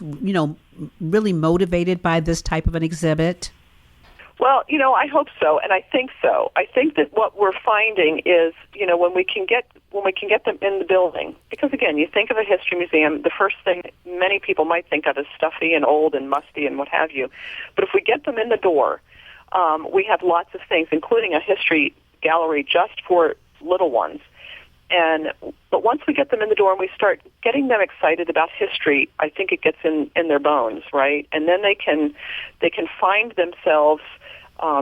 really motivated by this type of an exhibit? Well, I hope so, and I think so. I think that what we're finding is, when we can get them in the building, because again, you think of a history museum, the first thing many people might think of is stuffy and old and musty and what have you. But if we get them in the door, we have lots of things, including a history gallery just for little ones. But once we get them in the door and we start getting them excited about history, I think it gets in their bones, right? And then they can find themselves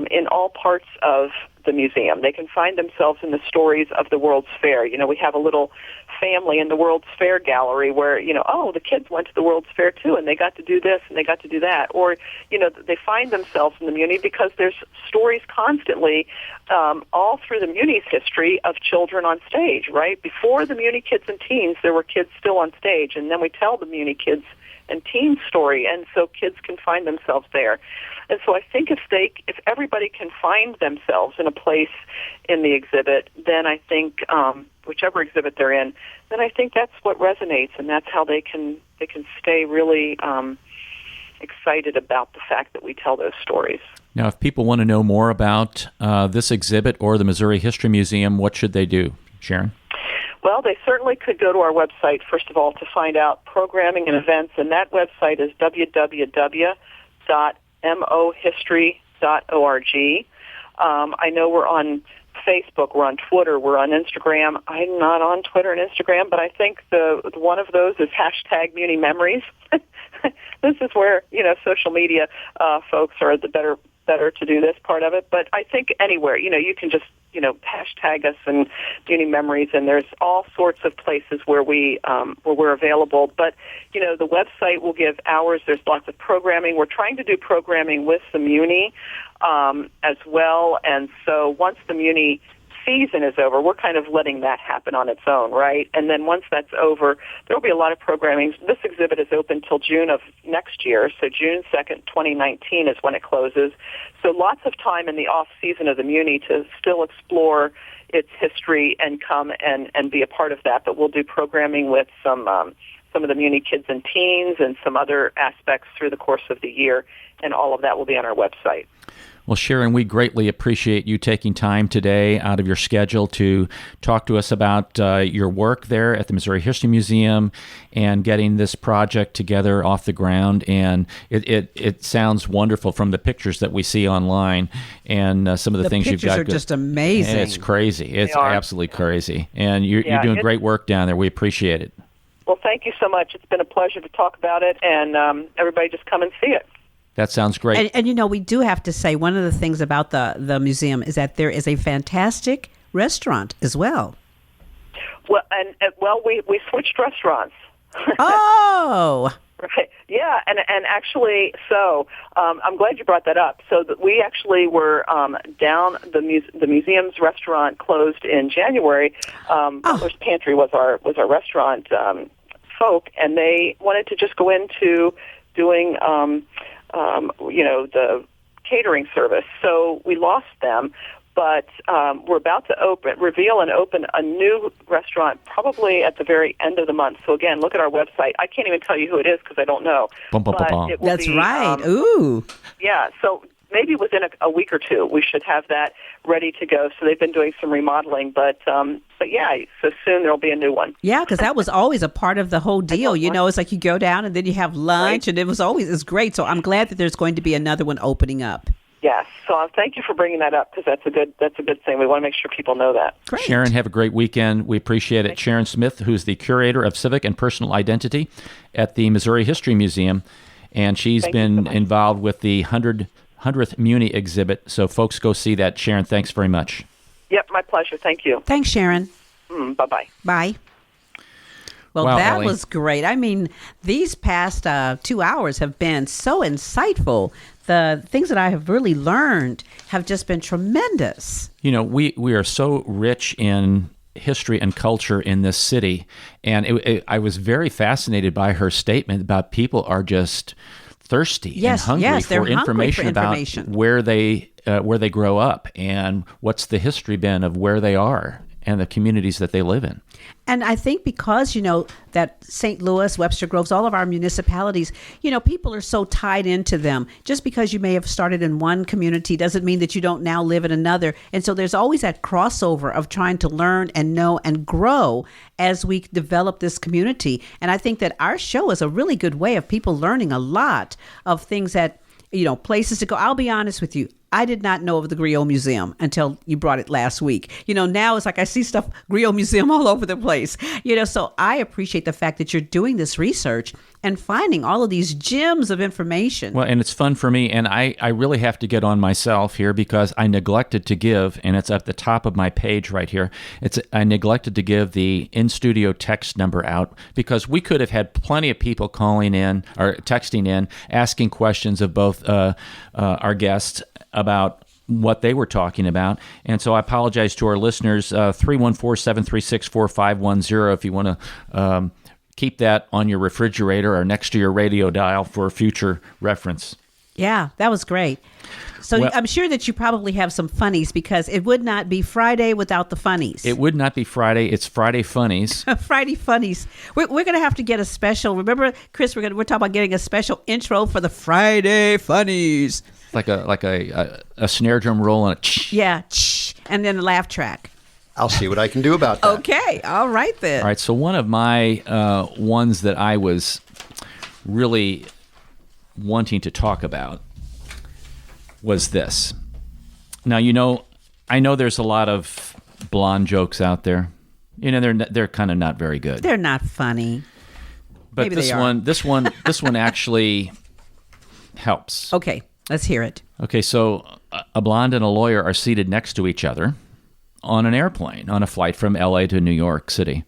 in all parts of the museum. They can find themselves in the stories of the World's Fair. We have a little family in the World's Fair gallery where, the kids went to the World's Fair too, and they got to do this and they got to do that. Or, they find themselves in the Muny because there's stories constantly all through the Muny's history of children on stage, right? Before the Muny Kids and Teens, there were kids still on stage, and then we tell the Muny Kids and Teens story, and so kids can find themselves there. And so I think if everybody can find themselves in a place in the exhibit, then I think whichever exhibit they're in, then I think that's what resonates, and that's how they can stay really excited about the fact that we tell those stories. Now, if people want to know more about this exhibit or the Missouri History Museum, what should they do, Sharon? Well, they certainly could go to our website, first of all, to find out programming and events, and that website is www.mohistory.org. I know we're on Facebook, we're on Twitter, we're on Instagram. I'm not on Twitter and Instagram, but I think one of those is hashtag Muny Memories. This is where, social media folks are the better to do this part of it. But I think anywhere, you can just, hashtag us and Muny Memories, and there's all sorts of places where we're available. But, the website will give hours. There's lots of programming. We're trying to do programming with the Muny as well. And so once the Muny season is over, we're kind of letting that happen on its own, right? And then once that's over, there will be a lot of programming. This exhibit is open till June of next year, so June 2nd, 2019 is when it closes. So lots of time in the off-season of the Muny to still explore its history and come and be a part of that. But we'll do programming with some of the Muny Kids and Teens and some other aspects through the course of the year, and all of that will be on our website. Well, Sharon, we greatly appreciate you taking time today out of your schedule to talk to us about your work there at the Missouri History Museum and getting this project together off the ground. And it sounds wonderful from the pictures that we see online and some of the things you've got. The pictures are just amazing. It's crazy. It's absolutely crazy. And you're doing great work down there. We appreciate it. Well, thank you so much. It's been a pleasure to talk about it, and everybody just come and see it. That sounds great. And we do have to say one of the things about the museum is that there is a fantastic restaurant as well. Well, we switched restaurants. Oh, Right. Yeah, and actually, so I'm glad you brought that up. So that we actually were down the museum's restaurant closed in January. Butler's Pantry was our restaurant folk, and they wanted to just go into doing the catering service. So we lost them. But we're about to reveal and open a new restaurant probably at the very end of the month. So, again, look at our website. I can't even tell you who it is because I don't know. Bum, bum, bum, bum. It will that's be, right. Ooh. Yeah, so maybe within a week or two we should have that ready to go. So they've been doing some remodeling. But yeah, so soon there'll be a new one. Yeah, because that was always a part of the whole deal. It's like you go down and then you have lunch, and it's great. So I'm glad that there's going to be another one opening up. Yes. So thank you for bringing that up because that's a good thing. We want to make sure people know that. Great. Sharon, have a great weekend. We appreciate it. Sharon Smith, who's the curator of civic and personal identity at the Missouri History Museum, and she's been involved with the 100th Muny exhibit. So folks, go see that. Sharon, thanks very much. Yep, my pleasure. Thank you. Thanks, Sharon. Bye-bye. Bye. Well, Wow, that Ellie. was great. I mean, these past 2 hours have been so insightful. The things that I have really learned have just been tremendous. We are so rich in history and culture in this city, and I was very fascinated by her statement about people are just thirsty and hungry they're for information about where they grow up and what's the history been of where they are and the communities that they live in. And I think because, that St. Louis, Webster Groves, all of our municipalities, people are so tied into them. Just because you may have started in one community doesn't mean that you don't now live in another. And so there's always that crossover of trying to learn and know and grow as we develop this community. And I think that our show is a really good way of people learning a lot of things that, places to go. I'll be honest with you. I did not know of the Griot Museum until you brought it last week. Now it's like I see stuff, Griot Museum all over the place. So I appreciate the fact that you're doing this research and finding all of these gems of information. Well, and it's fun for me, and I really have to get on myself here because I neglected to give, and it's at the top of my page right here, I neglected to give the in-studio text number out because we could have had plenty of people calling in or texting in, asking questions of both our guests about what they were talking about. And so I apologize to our listeners, 314-736-4510 if you want to keep that on your refrigerator or next to your radio dial for future reference. Yeah, that was great. So Well, I'm sure that you probably have some funnies because it would not be Friday without the funnies. It would not be Friday. It's Friday Funnies. Friday funnies. We're going to have to get a special. Remember, Chris, we're talking about getting a special intro for the Friday funnies. Like a snare drum roll and a Yeah, and then the laugh track. I'll see what I can do about that. Okay, all right then. All right, so one of my ones that I was really wanting to talk about was this. Now, I know there's a lot of blonde jokes out there. They're kind of not very good. They're not funny. But Maybe this they are. this one actually helps. Okay, let's hear it. Okay, so a blonde and a lawyer are seated next to each other on an airplane on a flight from LA to New York City.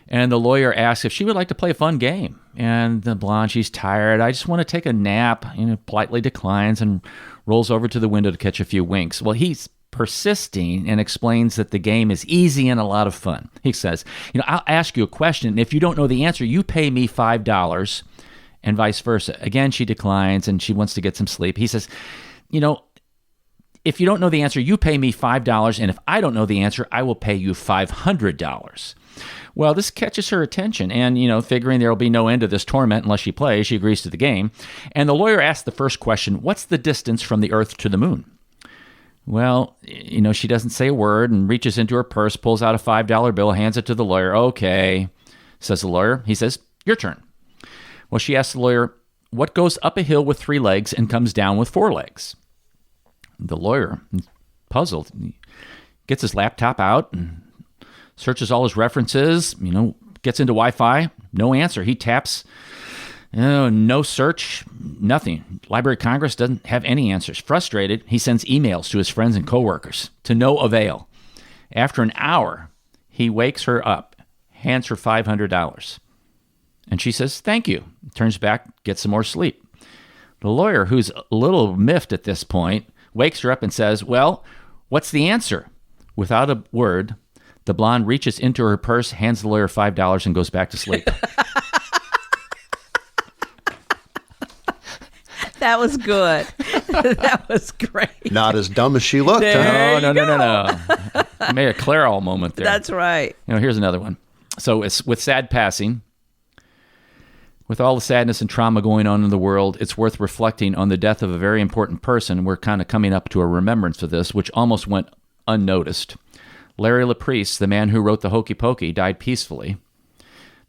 And the lawyer asks if she would like to play a fun game. And the blonde, she's tired. I just want to take a nap, politely declines and rolls over to the window to catch a few winks. Well, he's persisting and explains that the game is easy and a lot of fun. He says, I'll ask you a question. And if you don't know the answer, you pay me $5 and vice versa. Again, she declines and she wants to get some sleep. He says, if you don't know the answer, you pay me $5. And if I don't know the answer, I will pay you $500. Well, this catches her attention, and, figuring there will be no end to this torment unless she plays, she agrees to the game. And the lawyer asks the first question, what's the distance from the Earth to the moon? Well, she doesn't say a word and reaches into her purse, pulls out a $5 bill, hands it to the lawyer. Okay, says the lawyer. He says, your turn. Well, she asks the lawyer, what goes up a hill with 3 legs and comes down with 4 legs? The lawyer, puzzled, gets his laptop out and searches all his references, Gets into Wi-Fi, no answer. He taps, no search, nothing. Library of Congress doesn't have any answers. Frustrated, he sends emails to his friends and coworkers to no avail. After an hour, he wakes her up, hands her $500. And she says, thank you. Turns back, gets some more sleep. The lawyer, who's a little miffed at this point, wakes her up and says, well, what's the answer? Without a word, the blonde reaches into her purse, hands the lawyer $5, and goes back to sleep. That was good. That was great. Not as dumb as she looked. Huh? No. I made a Clairol moment there. That's right. Here's another one. So it's with sad passing. With all the sadness and trauma going on in the world, it's worth reflecting on the death of a very important person. We're kind of coming up to a remembrance of this, which almost went unnoticed. Larry LaPrice, the man who wrote the Hokey Pokey, died peacefully.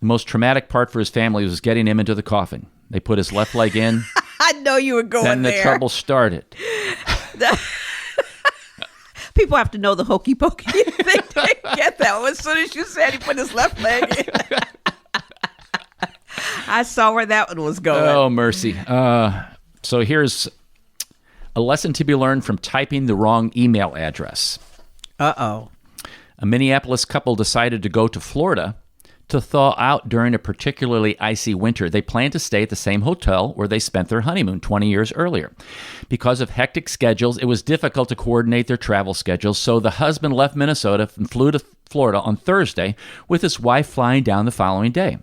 The most traumatic part for his family was getting him into the coffin. They put his left leg in. I know you were going then there. the trouble started. People have to know the Hokey Pokey. They didn't get that one. As soon as you said he put his left leg in. I saw where that one was going. Oh, mercy. So here's a lesson to be learned from typing the wrong email address. Uh-oh. A Minneapolis couple decided to go to Florida to thaw out during a particularly icy winter. They planned to stay at the same hotel where they spent their honeymoon 20 years earlier. Because of hectic schedules, it was difficult to coordinate their travel schedules, so the husband left Minnesota and flew to Florida on Thursday, with his wife flying down the following day.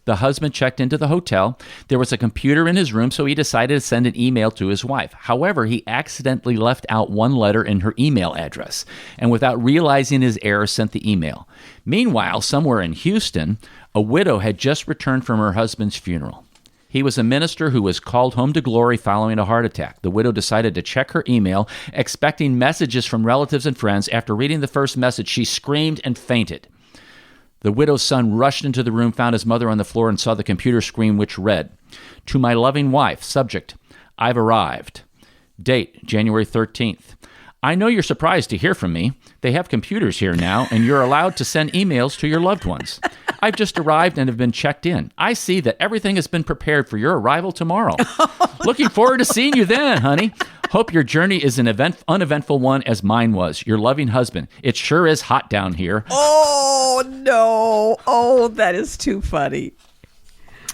The husband checked into the hotel. There was a computer in his room, so he decided to send an email to his wife. However, he accidentally left out one letter in her email address, and without realizing his error, sent the email. Meanwhile, somewhere in Houston, a widow had just returned from her husband's funeral. He was a minister who was called home to glory following a heart attack. The widow decided to check her email, expecting messages from relatives and friends. After reading the first message, she screamed and fainted. The widow's son rushed into the room, found his mother on the floor, and saw the computer screen, which read, "To my loving wife, subject, I've arrived. Date, January 13th. I know you're surprised to hear from me. They have computers here now, and you're allowed to send emails to your loved ones. I've just arrived and have been checked in. I see that everything has been prepared for your arrival tomorrow. Looking forward to seeing you then, honey. Hope your journey is an uneventful one as mine was. Your loving husband. It sure is hot down here." Oh, no. Oh, that is too funny.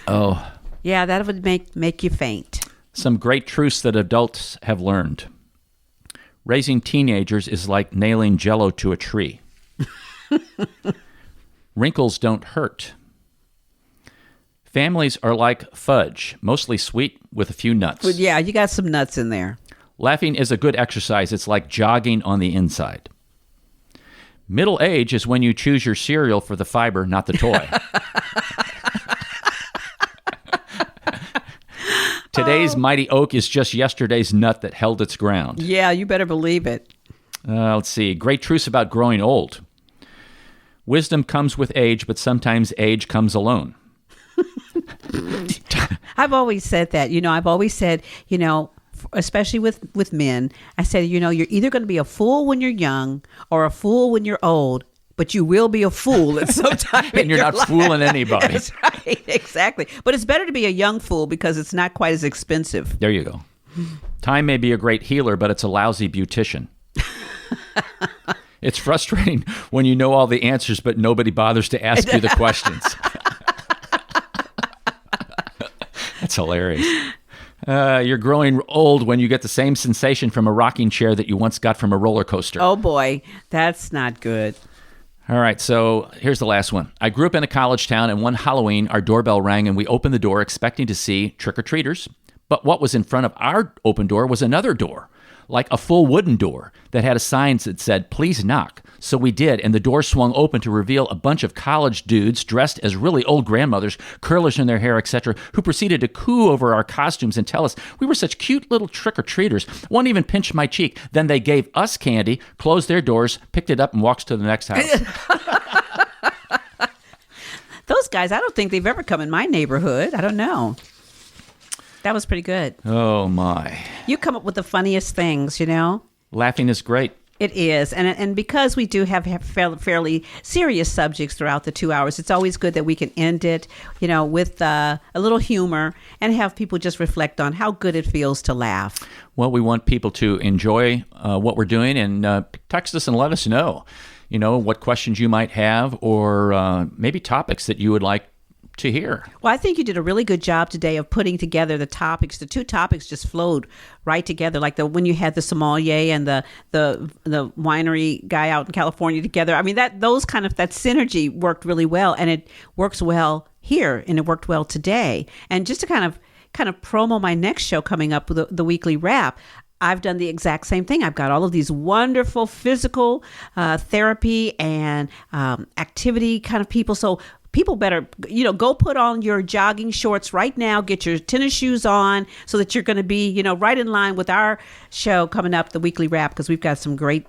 Oh. Yeah, that would make you faint. Some great truths that adults have learned. Raising teenagers is like nailing Jell-O to a tree. Wrinkles don't hurt. Families are like fudge, mostly sweet with a few nuts. But yeah, you got some nuts in there. Laughing is a good exercise. It's like jogging on the inside. Middle age is when you choose your cereal for the fiber, not the toy. Today's mighty oak is just yesterday's nut that held its ground. Yeah, you better believe it. Let's see. Great truths about growing old. Wisdom comes with age, but sometimes age comes alone. I've always said that. I've always said, especially with men, I said, you're either going to be a fool when you're young or a fool when you're old, but you will be a fool at some time. And you're not fooling anybody. That's right, exactly. But it's better to be a young fool because it's not quite as expensive. There you go. Time may be a great healer, but it's a lousy beautician. It's frustrating when you know all the answers, but nobody bothers to ask you the questions. That's hilarious. You're growing old when you get the same sensation from a rocking chair that you once got from a roller coaster. Oh, boy. That's not good. All right, so here's the last one. I grew up in a college town, and one Halloween, our doorbell rang, and we opened the door expecting to see trick-or-treaters. But what was in front of our open door was another door, like a full wooden door that had a sign that said, "Please knock." So we did, and the door swung open to reveal a bunch of college dudes dressed as really old grandmothers, curlers in their hair, etc., who proceeded to coo over our costumes and tell us we were such cute little trick-or-treaters. One even pinched my cheek. Then they gave us candy, closed their doors, picked it up, and walked to the next house. Those guys, I don't think they've ever come in my neighborhood. I don't know. That was pretty good. Oh, my. You come up with the funniest things, Laughing is great. It is, and because we do have fairly serious subjects throughout the 2 hours, it's always good that we can end it, with a little humor and have people just reflect on how good it feels to laugh. Well, we want people to enjoy what we're doing, and text us and let us know, what questions you might have, or maybe topics that you would like to hear. Well, I think you did a really good job today of putting together the topics. The two topics just flowed right together, like when you had the sommelier and the winery guy out in California together. I mean, that synergy worked really well, and it works well here, and it worked well today. And just to kind of promo my next show coming up with the weekly wrap, I've done the exact same thing. I've got all of these wonderful physical therapy and activity kind of people. So people better, go put on your jogging shorts right now, get your tennis shoes on so that you're going to be, right in line with our show coming up, the weekly wrap, because we've got some great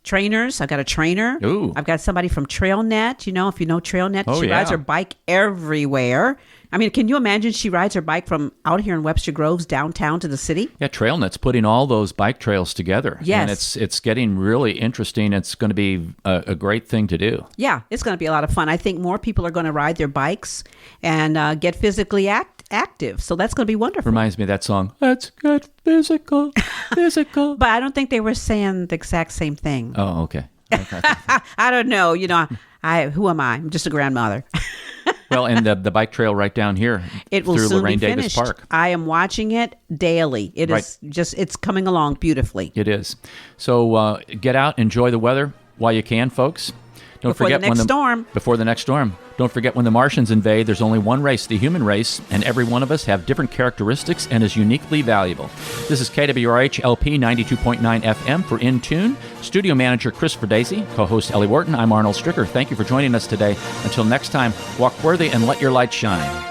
trainers. I've got a trainer. Ooh. I've got somebody from TrailNet. If you know TrailNet, she rides her bike everywhere. I mean, can you imagine she rides her bike from out here in Webster Groves downtown to the city? Yeah, TrailNet's putting all those bike trails together. Yes. And it's getting really interesting. It's going to be a great thing to do. Yeah, it's going to be a lot of fun. I think more people are going to ride their bikes and get physically active. So that's going to be wonderful. Reminds me of that song, Let's Get Physical. But I don't think they were saying the exact same thing. Oh, okay. I don't know. Who am I? I'm just a grandmother. Well, and the bike trail right down here it will through soon Lorraine be Davis finished. Park. I am watching it daily. It is just, it's coming along beautifully. It is. So get out, enjoy the weather while you can, folks. Don't Before forget the next storm. Before the next storm. Don't forget, when the Martians invade, there's only one race, the human race, and every one of us have different characteristics and is uniquely valuable. This is KWRH LP 92.9 FM for In Tune. Studio manager Chris Verdesi, co-host Ellie Wharton. I'm Arnold Stricker. Thank you for joining us today. Until next time, walk worthy and let your light shine.